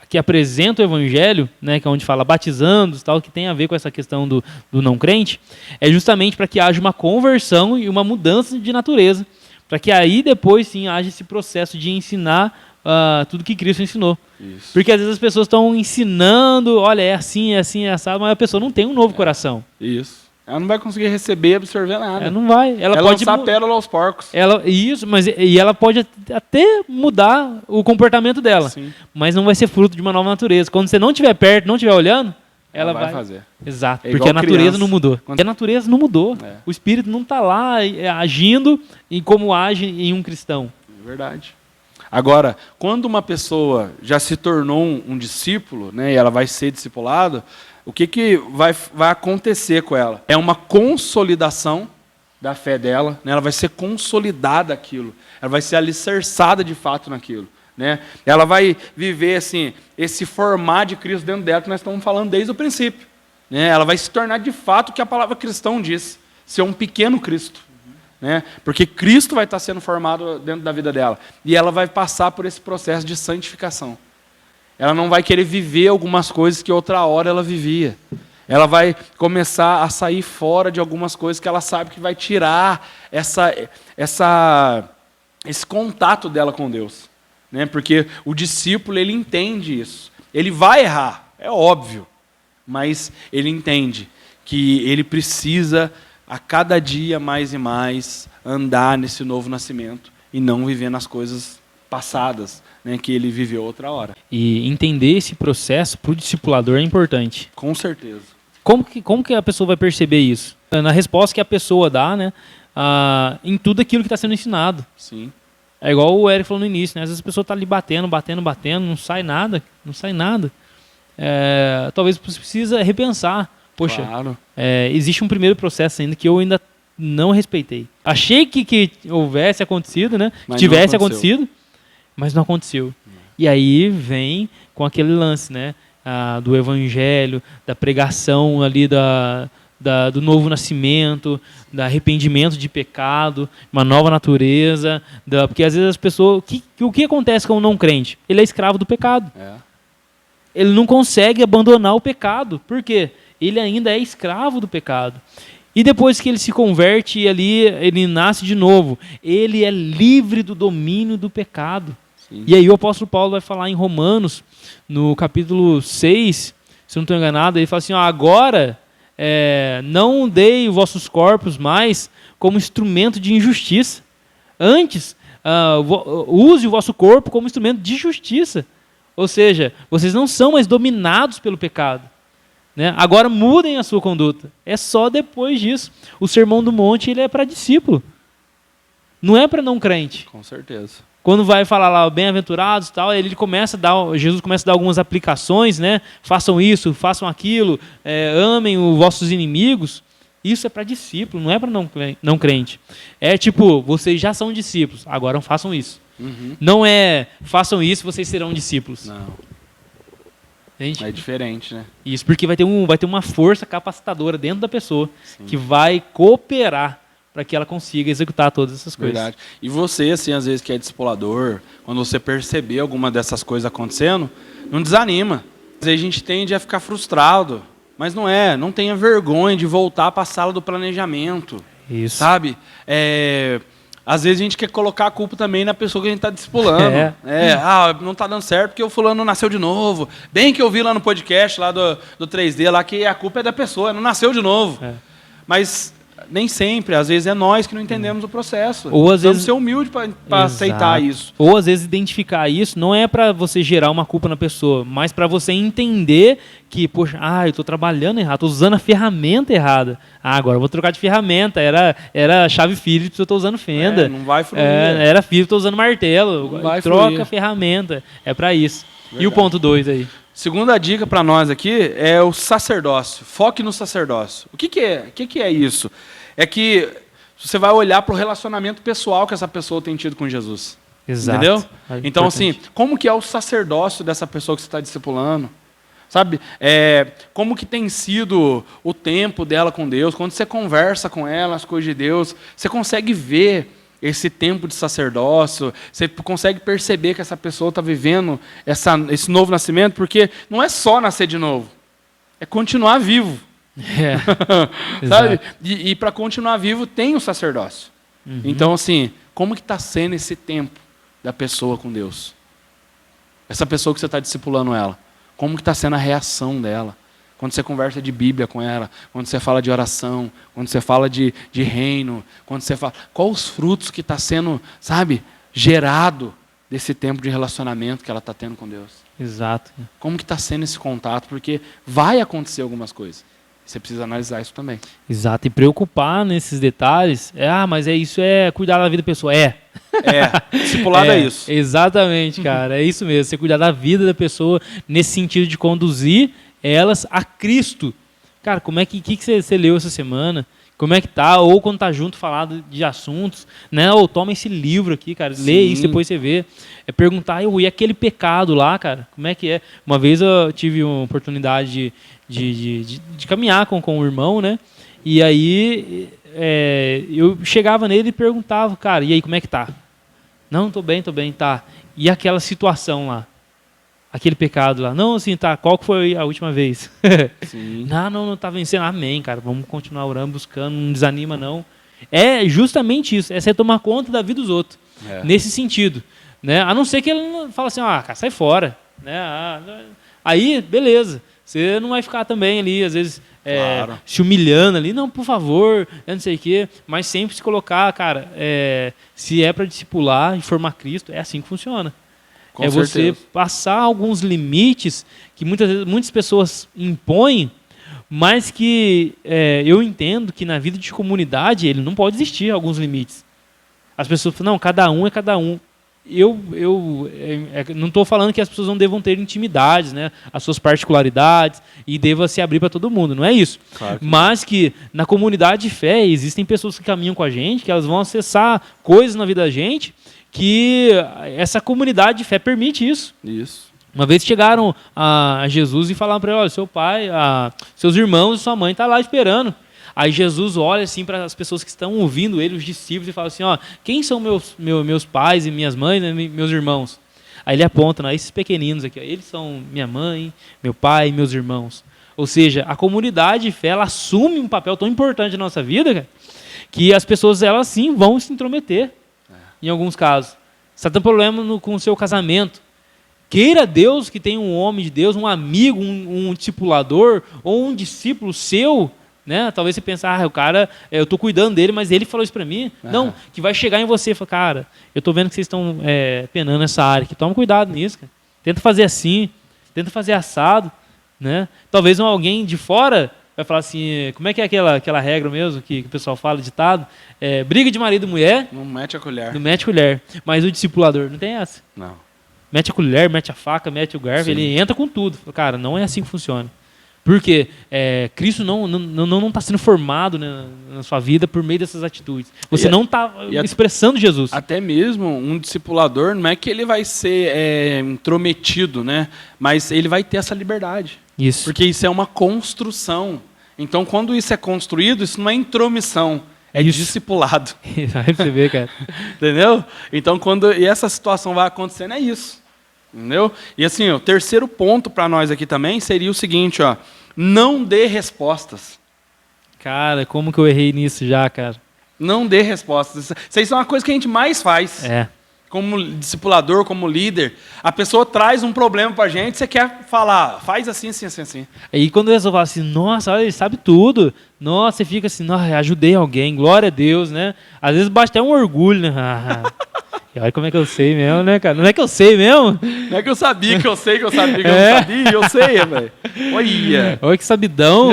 que apresenta o evangelho, né, que é onde fala batizando, tal, que tem a ver com essa questão do não crente, é justamente para que haja uma conversão e uma mudança de natureza, para que aí depois sim haja esse processo de ensinar tudo que Cristo ensinou. Isso. Porque às vezes as pessoas estão ensinando, olha, é assim, é assado, mas a pessoa não tem um novo coração. Isso. Ela não vai conseguir receber e absorver nada. Ela não vai. Ela pode lançar pérola aos porcos. Isso, mas ela pode até mudar o comportamento dela. Sim. Mas não vai ser fruto de uma nova natureza. Quando você não estiver perto, não estiver olhando, ela vai fazer. Exato, É porque a igual natureza criança. não mudou. Porque a natureza não mudou. O Espírito não está lá agindo em como age em um cristão. Verdade. Agora, quando uma pessoa já se tornou um discípulo, né, e ela vai ser discipulada, o que vai acontecer com ela? É uma consolidação da fé dela, né? Ela vai ser consolidada aquilo, ela vai ser alicerçada de fato naquilo. Né? Ela vai viver assim, esse formar de Cristo dentro dela que nós estamos falando desde o princípio. Né? Ela vai se tornar de fato o que a palavra cristão diz, ser um pequeno Cristo. Né? Porque Cristo vai estar sendo formado dentro da vida dela. E ela vai passar por esse processo de santificação. Ela não vai querer viver algumas coisas que outra hora ela vivia. Ela vai começar a sair fora de algumas coisas que ela sabe que vai tirar esse contato dela com Deus. Né? Porque o discípulo, ele entende isso. Ele vai errar, é óbvio. Mas ele entende que ele precisa, a cada dia mais e mais, andar nesse novo nascimento e não viver nas coisas passadas, né, que ele viveu outra hora. E entender esse processo para o discipulador é importante. Com certeza. Como que a pessoa vai perceber isso? Na resposta que a pessoa dá, né, em tudo aquilo que está sendo ensinado. Sim. É igual o Eric falou no início, né? Às vezes a pessoa está ali batendo, não sai nada. Talvez você precisa repensar. Poxa, claro. Existe um primeiro processo ainda que eu ainda não respeitei. Achei que houvesse acontecido, né? Que tivesse acontecido, mas não aconteceu. E aí vem com aquele lance, né? Do evangelho, da pregação ali do novo nascimento, do arrependimento de pecado, uma nova natureza. Porque às vezes as pessoas... O que acontece com um não crente? Ele é escravo do pecado. Ele não consegue abandonar o pecado. Por quê? Ele ainda é escravo do pecado. E depois que ele se converte e ali ele nasce de novo, ele é livre do domínio do pecado. Sim. E aí o apóstolo Paulo vai falar em Romanos, no capítulo 6, se não estou enganado, ele fala assim, agora não dei os vossos corpos mais como instrumento de injustiça. Antes, use o vosso corpo como instrumento de justiça. Ou seja, vocês não são mais dominados pelo pecado. Né? Agora mudem a sua conduta. É só depois disso. O Sermão do Monte ele é para discípulo. Não é para não crente. Com certeza. Quando vai falar lá, bem-aventurados e tal, Jesus começa a dar algumas aplicações, né? Façam isso, façam aquilo, amem os vossos inimigos. Isso é para discípulo, não é para não crente. É tipo, vocês já são discípulos, agora façam isso. Uhum. Não é, façam isso, vocês serão discípulos. Não. Entende? É diferente, né? Isso, porque vai ter uma força capacitadora dentro da pessoa. Sim. Que vai cooperar para que ela consiga executar todas essas coisas. Verdade. E você, assim, às vezes que é discipulador, quando você perceber alguma dessas coisas acontecendo, não desanima. Às vezes a gente tende a ficar frustrado, mas não tenha vergonha de voltar para a sala do planejamento. Isso. Sabe? Às vezes a gente quer colocar a culpa também na pessoa que a gente está discipulando. Não está dando certo porque o fulano nasceu de novo. Bem que eu vi lá no podcast lá do 3D, lá que a culpa é da pessoa, não nasceu de novo. Mas nem sempre, às vezes é nós que não entendemos o processo. Ou às vezes ser humilde para aceitar isso. Ou às vezes identificar isso não é para você gerar uma culpa na pessoa, mas para você entender que, poxa, eu estou trabalhando errado, estou usando a ferramenta errada. Agora eu vou trocar de ferramenta. Era chave Phillips, eu estou usando fenda. Não vai fluir. Era Phillips, estou usando martelo. Troca fluir. a ferramenta. É para isso. Verdade. E o ponto 2 aí? Segunda dica para nós aqui é o sacerdócio. Foque no sacerdócio. O que é isso? É que você vai olhar para o relacionamento pessoal que essa pessoa tem tido com Jesus. Exato. Entendeu? Então, assim, como que é o sacerdócio dessa pessoa que você está discipulando? Sabe? Como que tem sido o tempo dela com Deus? Quando você conversa com ela, as coisas de Deus, você consegue ver esse tempo de sacerdócio, você consegue perceber que essa pessoa está vivendo esse novo nascimento, porque não é só nascer de novo, é continuar vivo. Sabe? E para continuar vivo tem o sacerdócio. Uhum. Então, assim, como que está sendo esse tempo da pessoa com Deus? Essa pessoa que você está discipulando ela, como que está sendo a reação dela? Quando você conversa de Bíblia com ela, quando você fala de oração, quando você fala de reino, quando você fala... Quais os frutos que está sendo, sabe, gerado desse tempo de relacionamento que ela está tendo com Deus? Exato. Como que está sendo esse contato? Porque vai acontecer algumas coisas. Você precisa analisar isso também. Exato. E preocupar nesses detalhes, mas isso é cuidar da vida da pessoa. Discipulado é isso. Exatamente, cara. É isso mesmo. Você cuidar da vida da pessoa nesse sentido de conduzir elas a Cristo. Cara, como é que você leu essa semana? Como é que tá? Ou quando tá junto falar de assuntos, né? Ou toma esse livro aqui, cara. Lê isso, depois você vê. Perguntar, e aquele pecado lá, cara? Como é que é? Uma vez eu tive uma oportunidade de caminhar com um irmão, né? E aí eu chegava nele e perguntava, cara, e aí, como é que tá? Não, tô bem, tá. E aquela situação lá? Aquele pecado lá. Não, assim, tá, qual que foi a última vez? Sim. Não tá vencendo. Amém, cara. Vamos continuar orando, buscando, não desanima, não. É justamente isso. É você tomar conta da vida dos outros. Nesse sentido. Né? A não ser que ele não fala assim, cara, sai fora. Né? Aí, beleza. Você não vai ficar também ali, às vezes, claro, se humilhando ali. Não, por favor, eu não sei o quê. Mas sempre se colocar, cara, se é para discipular e formar Cristo, é assim que funciona. Com você certeza. Passar alguns limites que muitas pessoas impõem, mas que eu entendo que na vida de comunidade ele não pode existir alguns limites. As pessoas falam, não, cada um é cada um. Eu não estou falando que as pessoas não devam ter intimidades, né, as suas particularidades, e deva se abrir para todo mundo, não é isso. Claro que mas que na comunidade de fé existem pessoas que caminham com a gente, que elas vão acessar coisas na vida da gente, que essa comunidade de fé permite isso. Isso. Uma vez chegaram a Jesus e falaram para ele, olha, seu pai, seus irmãos e sua mãe estão lá esperando. Aí Jesus olha assim para as pessoas que estão ouvindo ele, os discípulos, e fala assim, ó, quem são meus pais e minhas mães, né, meus irmãos? Aí ele aponta, né, esses pequeninos aqui, ó, eles são minha mãe, meu pai e meus irmãos. Ou seja, a comunidade de fé, ela assume um papel tão importante na nossa vida, cara, que as pessoas, elas sim vão se intrometer, em alguns casos. Você está tendo problema com o seu casamento. Queira Deus que tenha um homem de Deus, um amigo, um discipulador, ou um discípulo seu, né? Talvez você pense, o cara, eu estou cuidando dele, mas ele falou isso para mim. Não, que vai chegar em você e falar, cara, eu estou vendo que vocês estão penando essa área aqui, toma cuidado nisso, cara. Tenta fazer assim, tenta fazer assado, né? Talvez alguém de fora vai falar assim, como é que é aquela regra mesmo que o pessoal fala, ditado? Briga de marido e mulher. Não mete a colher. Não mete a colher. Mas o discipulador não tem essa. Não. Mete a colher, mete a faca, mete o garfo, ele entra com tudo. Cara, não é assim que funciona. Porque Cristo não está sendo formado, né, na sua vida por meio dessas atitudes. Você não está expressando Jesus. Até mesmo um discipulador, não é que ele vai ser intrometido, né? Mas ele vai ter essa liberdade. Isso. Porque isso é uma construção. Então, quando isso é construído, isso não é intromissão, é discipulado. Vai você ver, cara. Entendeu? Então, quando essa situação vai acontecendo, é isso. Entendeu? E assim, o terceiro ponto para nós aqui também seria o seguinte, ó, não dê respostas. Cara, como que eu errei nisso já, cara? Não dê respostas. Isso é uma coisa que a gente mais faz. Como discipulador, como líder. A pessoa traz um problema pra gente, você quer falar, faz assim, assim, assim, assim. Aí quando a pessoa fala assim, nossa, olha, ele sabe tudo. Nossa, você fica assim, nossa, ajudei alguém, glória a Deus, né? Às vezes bate até um orgulho, né? E olha como é que eu sei mesmo, né, cara? Não é que eu sei mesmo? Não é que eu sabia que eu sei que eu sabia que eu não sabia, eu sei, velho. Olha que sabidão.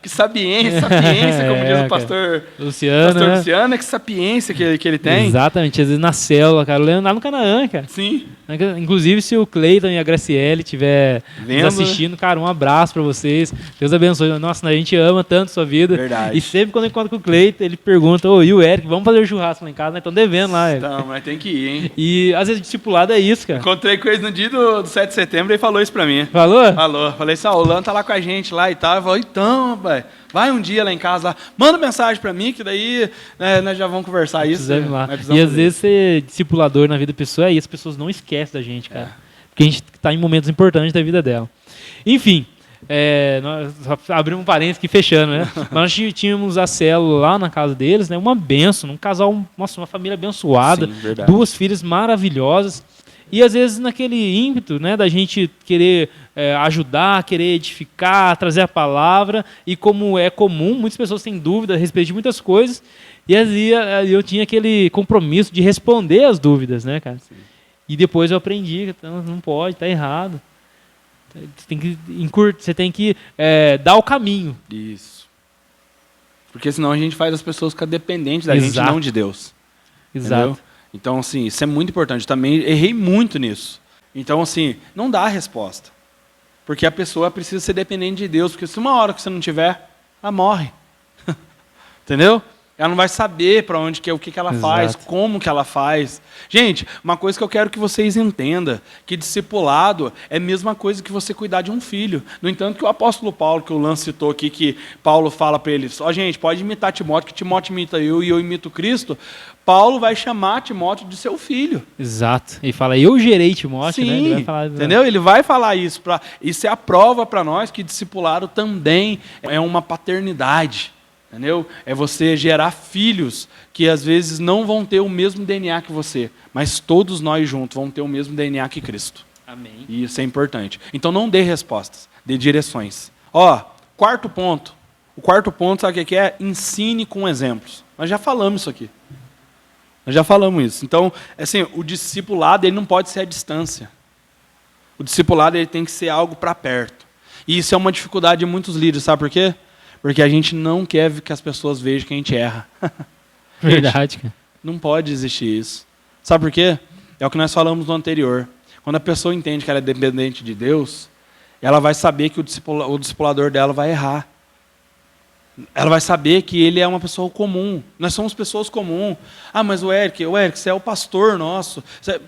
Que sapiência, como diz o pastor Luciano. Pastor Luciano, que sapiência que ele tem. Exatamente, às vezes na célula, cara. Eu lembro lá no Canaã, cara. Sim. Inclusive, se o Cleiton e a Graciele estiver nos assistindo, cara, um abraço pra vocês. Deus abençoe. Nossa, a gente ama tanto a sua vida. Verdade. E sempre quando eu encontro com o Cleiton, ele pergunta, e o Eric, vamos fazer churrasco lá em casa? Nós estamos devendo lá. Então, mas tem que ir, hein? E às vezes discipulado é isso, cara. Encontrei com ele no dia do 7 de setembro e ele falou isso pra mim. Falou? Falou. Falei, o Lano tá lá com a gente lá e tal. Ele falou, então, rapaz, vai um dia lá em casa, lá, manda mensagem pra mim, que daí nós já vamos conversar isso. Lá. E às vezes ser discipulador na vida da pessoa as pessoas não esquecem da gente, cara. Porque a gente está em momentos importantes da vida dela. Enfim, nós abrimos um parênteses aqui fechando, né? Mas nós tínhamos a célula lá na casa deles, né? Uma bênção, um casal, nossa, uma família abençoada, sim, 2 filhas maravilhosas. E às vezes naquele ímpeto, né, da gente querer ajudar, querer edificar, trazer a palavra, e como é comum, muitas pessoas têm dúvidas a respeito de muitas coisas, e aí eu tinha aquele compromisso de responder as dúvidas, né, cara? Sim. E depois eu aprendi que não pode, está errado. Você tem que dar o caminho. Isso. Porque senão a gente faz as pessoas ficar dependentes da gente, não de Deus. Exato. Entendeu? Então, assim, isso é muito importante. Também errei muito nisso. Então, assim, não dá a resposta. Porque a pessoa precisa ser dependente de Deus. Porque se uma hora que você não tiver, ela morre. Entendeu? Ela não vai saber para onde o que ela faz, como que ela faz. Gente, uma coisa que eu quero que vocês entendam, que discipulado é a mesma coisa que você cuidar de um filho. No entanto, que o apóstolo Paulo, que o Lan citou aqui, que Paulo fala para eles, gente, pode imitar Timóteo, que Timóteo imita eu e eu imito Cristo. Paulo vai chamar Timóteo de seu filho. Exato. Ele fala, eu gerei Timóteo, sim, né? Ele vai falar, entendeu? Ele vai falar isso. Isso é a prova para nós que discipulado também é uma paternidade. Entendeu? É você gerar filhos que às vezes não vão ter o mesmo DNA que você, mas todos nós juntos vamos ter o mesmo DNA que Cristo. Amém. E isso é importante. Então não dê respostas, dê direções. Quarto ponto. O quarto ponto, sabe o que é? Ensine com exemplos. Nós já falamos isso aqui. Nós já falamos isso. Então, assim, o discipulado ele não pode ser à distância. O discipulado ele tem que ser algo para perto. E isso é uma dificuldade de muitos líderes, sabe por quê? Porque a gente não quer que as pessoas vejam que a gente erra. Verdade, cara. Não pode existir isso. Sabe por quê? É o que nós falamos no anterior. Quando a pessoa entende que ela é dependente de Deus, ela vai saber que o discipulador dela vai errar. Ela vai saber que ele é uma pessoa comum. Nós somos pessoas comuns. Mas o Eric, você é o pastor nosso.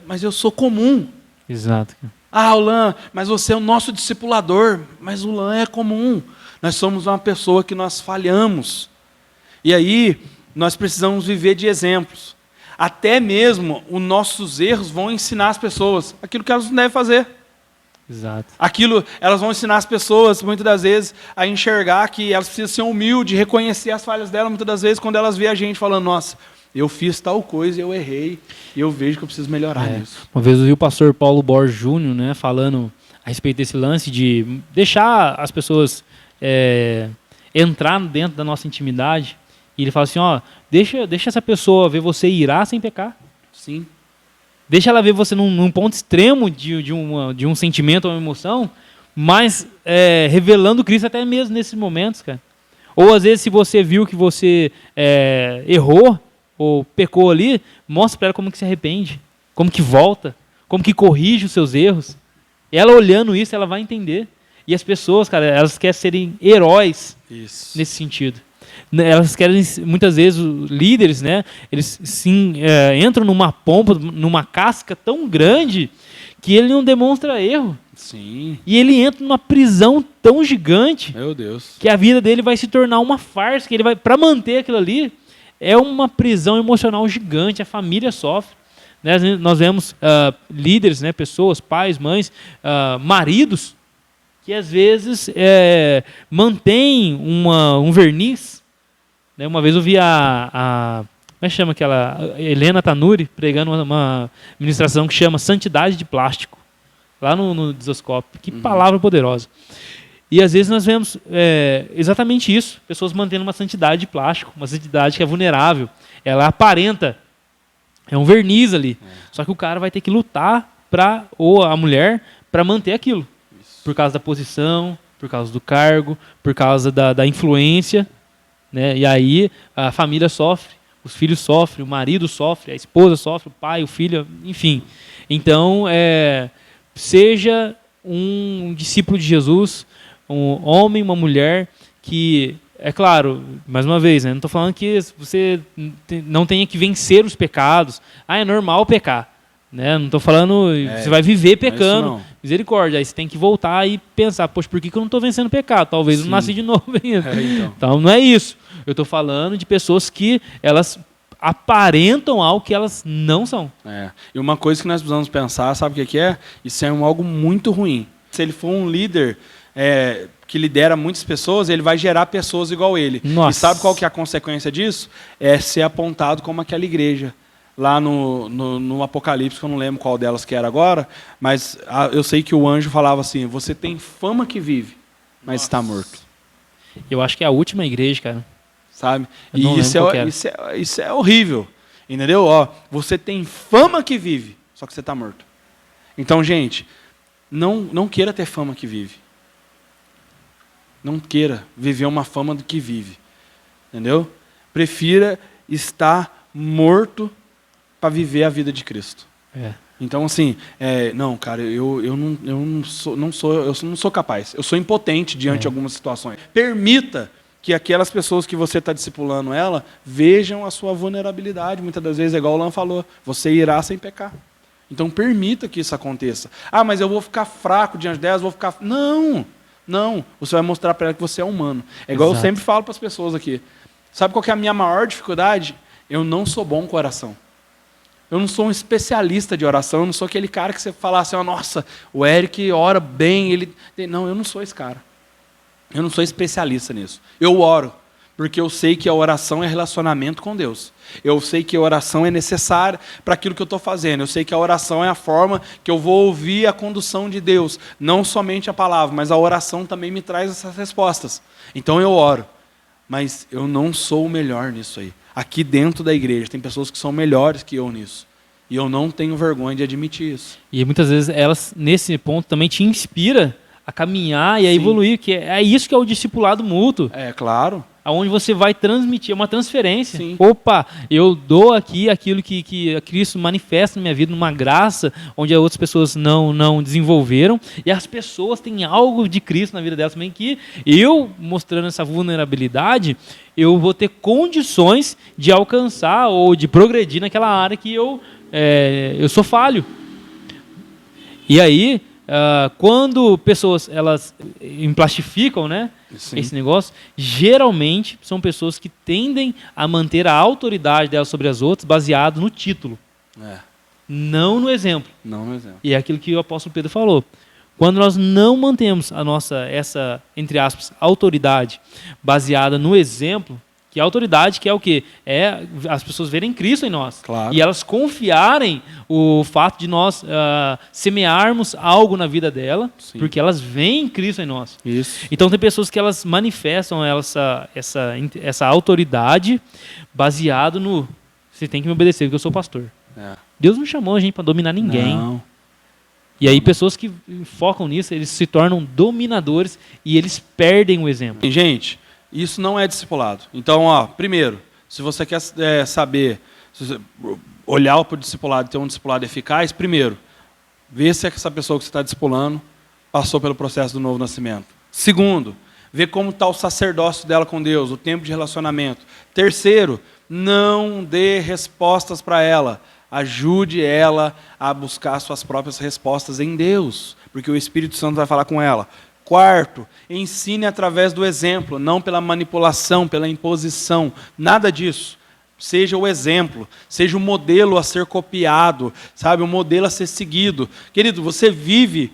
Mas eu sou comum. Exato. O Lan, mas você é o nosso discipulador. Mas o Lan é comum. Nós somos uma pessoa que nós falhamos. E aí, nós precisamos viver de exemplos. Até mesmo os nossos erros vão ensinar as pessoas aquilo que elas não devem fazer. Exato. Elas vão ensinar as pessoas, muitas das vezes, a enxergar que elas precisam ser humildes, reconhecer as falhas delas, muitas das vezes, quando elas veem a gente falando, nossa, eu fiz tal coisa, eu errei, e eu vejo que eu preciso melhorar nisso. Uma vez eu vi o pastor Paulo Borges Júnior, né, falando a respeito desse lance de deixar as pessoas entrar dentro da nossa intimidade. E ele fala assim, deixa essa pessoa ver você irá sem pecar. Sim. Deixa ela ver você num ponto extremo de um sentimento ou uma emoção, mas revelando Cristo até mesmo nesses momentos, cara. Ou às vezes, se você viu que você errou ou pecou ali, mostra para ela como que se arrepende, como que volta, como que corrige os seus erros. Ela olhando isso, ela vai entender. E as pessoas, cara, elas querem serem heróis nesse sentido. Elas querem, muitas vezes, os líderes, né, eles entram numa pompa, numa casca tão grande que ele não demonstra erro. Sim. E ele entra numa prisão tão gigante. Meu Deus. Que a vida dele vai se tornar uma farsa, que ele vai, para manter aquilo ali, é uma prisão emocional gigante, a família sofre. Né? Nós vemos líderes, né, pessoas, pais, mães, maridos, que às vezes mantêm um verniz. Né? Uma vez eu vi como é que chama aquela? Helena Tanuri pregando uma ministração que chama Santidade de Plástico, lá no Desoscópio. Que palavra poderosa. E às vezes nós vemos exatamente isso, pessoas mantendo uma santidade de plástico, uma santidade que é vulnerável, ela aparenta, é um verniz ali, só que o cara vai ter que lutar, ou a mulher, para manter aquilo, por causa da posição, por causa do cargo, por causa da influência, né? E aí a família sofre, os filhos sofrem, o marido sofre, a esposa sofre, o pai, o filho, enfim. Então, seja um discípulo de Jesus, um homem, uma mulher que, é claro, mais uma vez, né, não estou falando que você não tenha que vencer os pecados. É normal pecar. Né? Não estou falando, você vai viver pecando, misericórdia. Aí você tem que voltar e pensar, poxa, por que eu não estou vencendo o pecado? Talvez eu não nasci de novo ainda. Então não é isso. Eu estou falando de pessoas que elas aparentam algo que elas não são. E uma coisa que nós precisamos pensar, sabe o que é? Isso é algo muito ruim. Se ele for um líder que lidera muitas pessoas, ele vai gerar pessoas igual ele. Nossa. E sabe qual que é a consequência disso? É ser apontado como aquela igreja. Lá no Apocalipse, que eu não lembro qual delas que era agora, mas eu sei que o anjo falava assim, você tem fama que vive, mas está morto. Eu acho que é a última igreja, cara. Sabe? E isso é horrível. Entendeu? Você tem fama que vive, só que você está morto. Então, gente, não queira ter fama que vive. Não queira viver uma fama do que vive. Entendeu? Prefira estar morto para viver a vida de Cristo. Então, assim, não, cara, eu não sou capaz. Eu sou impotente diante de algumas situações. Permita que aquelas pessoas que você está discipulando vejam a sua vulnerabilidade. Muitas das vezes, igual o Lan falou, você irá sem pecar. Então, permita que isso aconteça. Mas eu vou ficar fraco diante delas, Não. Você vai mostrar para ela que você é humano. É igual eu sempre falo para as pessoas aqui. Sabe qual que é a minha maior dificuldade? Eu não sou bom com oração. Eu não sou um especialista de oração, eu não sou aquele cara que você fala assim, nossa, o Eric ora bem, Não, eu não sou esse cara. Eu não sou especialista nisso. Eu oro, porque eu sei que a oração é relacionamento com Deus. Eu sei que a oração é necessária para aquilo que eu estou fazendo. Eu sei que a oração é a forma que eu vou ouvir a condução de Deus. Não somente a palavra, mas a oração também me traz essas respostas. Então eu oro. Mas eu não sou o melhor nisso aí. Aqui dentro da igreja tem pessoas que são melhores que eu nisso. E eu não tenho vergonha de admitir isso. E muitas vezes elas, nesse ponto, também te inspira a caminhar e a evoluir. Que é isso que é o discipulado mútuo. Claro. Onde você vai transmitir, é uma transferência. Sim. Opa, eu dou aqui aquilo que Cristo manifesta na minha vida, numa graça, onde as outras pessoas não desenvolveram, e as pessoas têm algo de Cristo na vida delas também, que eu, mostrando essa vulnerabilidade, eu vou ter condições de alcançar ou de progredir naquela área que eu sou falho. E aí, quando pessoas elas emplastificam, né? Sim. esse negócio, geralmente são pessoas que tendem a manter a autoridade delas sobre as outras baseado no título, não no exemplo. Não no exemplo. E é aquilo que o apóstolo Pedro falou. Quando nós não mantemos essa, entre aspas, autoridade baseada no exemplo, que a autoridade que é o quê? É as pessoas verem Cristo em nós. Claro. E elas confiarem o fato de nós semearmos algo na vida dela, Sim. porque elas veem Cristo em nós. Isso. Então tem pessoas que elas manifestam essa autoridade baseado no você tem que me obedecer, porque eu sou pastor. Deus não chamou a gente para dominar ninguém. Não. E aí pessoas que focam nisso, eles se tornam dominadores e eles perdem o exemplo. Gente, isso não é discipulado. Então, primeiro, se você quer saber, se você olhar para o discipulado e ter um discipulado eficaz, primeiro, vê se essa pessoa que você está discipulando passou pelo processo do novo nascimento. Segundo, vê como está o sacerdócio dela com Deus, o tempo de relacionamento. Terceiro, não dê respostas para ela. Ajude ela a buscar suas próprias respostas em Deus, porque o Espírito Santo vai falar com ela. Quarto, ensine através do exemplo, não pela manipulação, pela imposição, nada disso. Seja o exemplo, seja o modelo a ser copiado, sabe, o modelo a ser seguido. Querido, você vive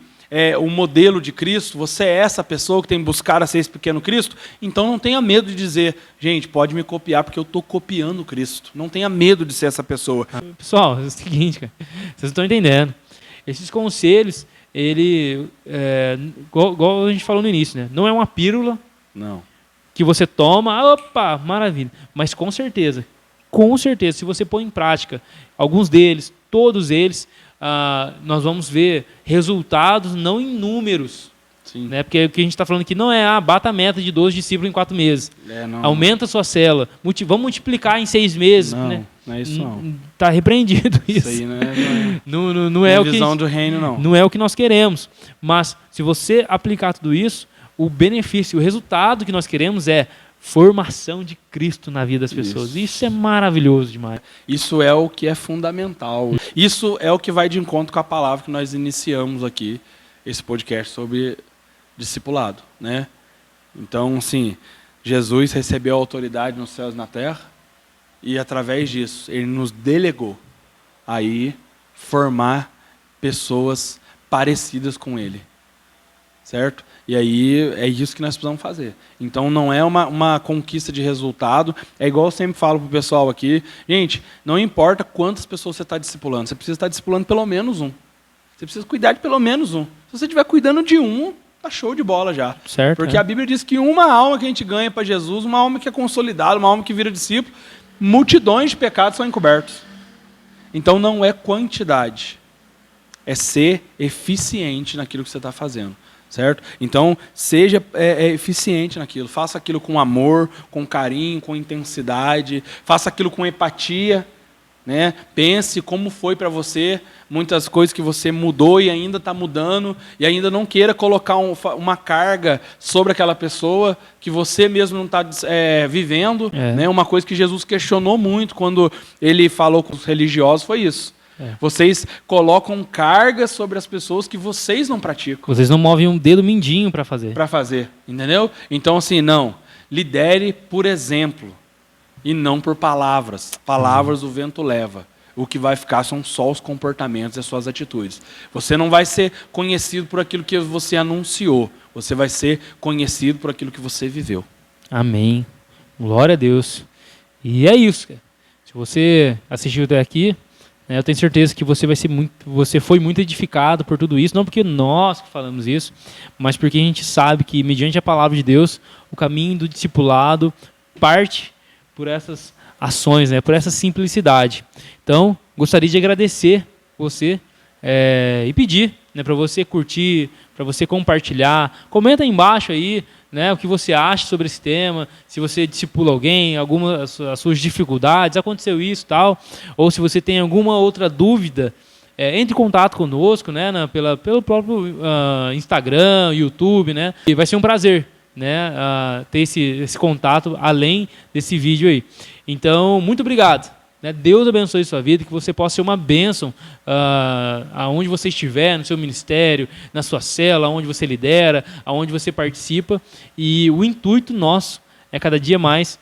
o modelo de Cristo, você é essa pessoa que tem que buscar a ser esse pequeno Cristo, então não tenha medo de dizer, gente, pode me copiar porque eu estou copiando Cristo. Não tenha medo de ser essa pessoa. Pessoal, é o seguinte, cara, vocês estão entendendo. Esses conselhos, igual a gente falou no início, né? Não é uma pílula Não. que você toma, opa, maravilha. Mas com certeza, se você põe em prática alguns deles, todos eles, nós vamos ver resultados não em números. Sim. Né? Porque o que a gente está falando aqui não é bata a meta de 12 discípulos em 4 meses. Não. Aumenta a sua célula. Vamos multiplicar em 6 meses. Não, né? não é isso não. Está repreendido isso. Isso aí Não é o que visão do reino, não. Não é o que nós queremos. Mas se você aplicar tudo isso, o benefício, o resultado que nós queremos é formação de Cristo na vida das pessoas. Isso é maravilhoso demais. Isso é o que é fundamental. Isso é o que vai de encontro com a palavra que nós iniciamos aqui, esse podcast sobre discipulado, né? Então, assim, Jesus recebeu a autoridade nos céus e na terra e, através disso, ele nos delegou aí formar pessoas parecidas com ele, certo? E aí é isso que nós precisamos fazer. Então não é uma conquista de resultado, é igual eu sempre falo para o pessoal aqui, gente, não importa quantas pessoas você está discipulando, você precisa estar discipulando pelo menos um. Você precisa cuidar de pelo menos um. Se você estiver cuidando de um, tá show de bola já. Certo, porque a Bíblia diz que uma alma que a gente ganha para Jesus, uma alma que é consolidada, uma alma que vira discípulo, multidões de pecados são encobertos. Então não é quantidade, é ser eficiente naquilo que você está fazendo. Certo? Então, seja eficiente naquilo. Faça aquilo com amor, com carinho, com intensidade. Faça aquilo com empatia. Né? Pense como foi para você, muitas coisas que você mudou e ainda está mudando, e ainda não queira colocar uma carga sobre aquela pessoa que você mesmo não está vivendo. Né? Uma coisa que Jesus questionou muito quando ele falou com os religiosos foi isso. Vocês colocam cargas sobre as pessoas que vocês não praticam. Vocês não movem um dedo mindinho para fazer. Entendeu? Então, assim, não. Lidere por exemplo e não por palavras. Palavras o vento leva. O que vai ficar são só os comportamentos e as suas atitudes. Você não vai ser conhecido por aquilo que você anunciou. Você vai ser conhecido por aquilo que você viveu. Amém. Glória a Deus. E é isso, cara. Se você assistiu até aqui, eu tenho certeza que você foi muito edificado por tudo isso, não porque nós que falamos isso, mas porque a gente sabe que, mediante a palavra de Deus, o caminho do discipulado parte por essas ações, né, por essa simplicidade. Então, gostaria de agradecer você e pedir, né, para você curtir, para você compartilhar. Comenta aí embaixo aí, né, o que você acha sobre esse tema, se você discipula alguém, algumas as suas dificuldades, aconteceu isso, tal, ou se você tem alguma outra dúvida, entre em contato conosco, né, pelo próprio Instagram, YouTube, né, e vai ser um prazer, né, ter esse contato além desse vídeo aí. Então, muito obrigado. né? Deus abençoe sua vida, que você possa ser uma bênção aonde você estiver, no seu ministério, na sua cela, aonde você lidera, aonde você participa. E o intuito nosso é cada dia mais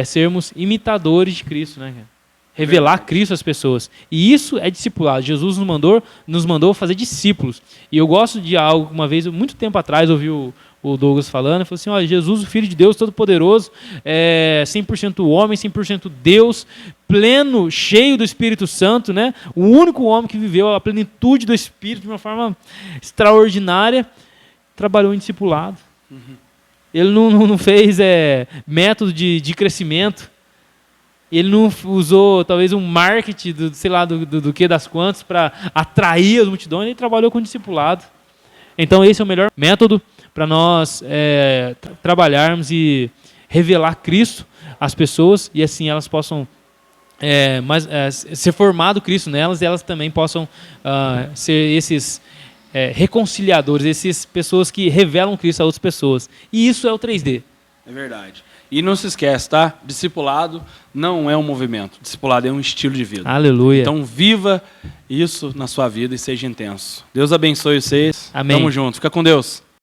sermos imitadores de Cristo, né? Revelar Cristo às pessoas. E isso é discipulado. Jesus nos mandou fazer discípulos. E eu gosto de algo, uma vez, muito tempo atrás, ouvi o Douglas falando, ele falou assim, olha, Jesus, o Filho de Deus, Todo-Poderoso, 100% homem, 100% Deus, pleno, cheio do Espírito Santo, né? O único homem que viveu a plenitude do Espírito de uma forma extraordinária, trabalhou em discipulado. Ele não fez método de crescimento. Ele não usou, talvez, um marketing, do que das quantas, para atrair as multidões, ele trabalhou com discipulado. Então, esse é o melhor método para nós trabalharmos e revelar Cristo às pessoas, e assim elas possam ser formado Cristo nelas, e elas também possam ser esses reconciliadores, essas pessoas que revelam Cristo a outras pessoas. E isso é o 3D. É verdade. E não se esquece, tá? Discipulado não é um movimento. Discipulado é um estilo de vida. Aleluia. Então viva isso na sua vida e seja intenso. Deus abençoe vocês. Amém. Tamo junto. Fica com Deus.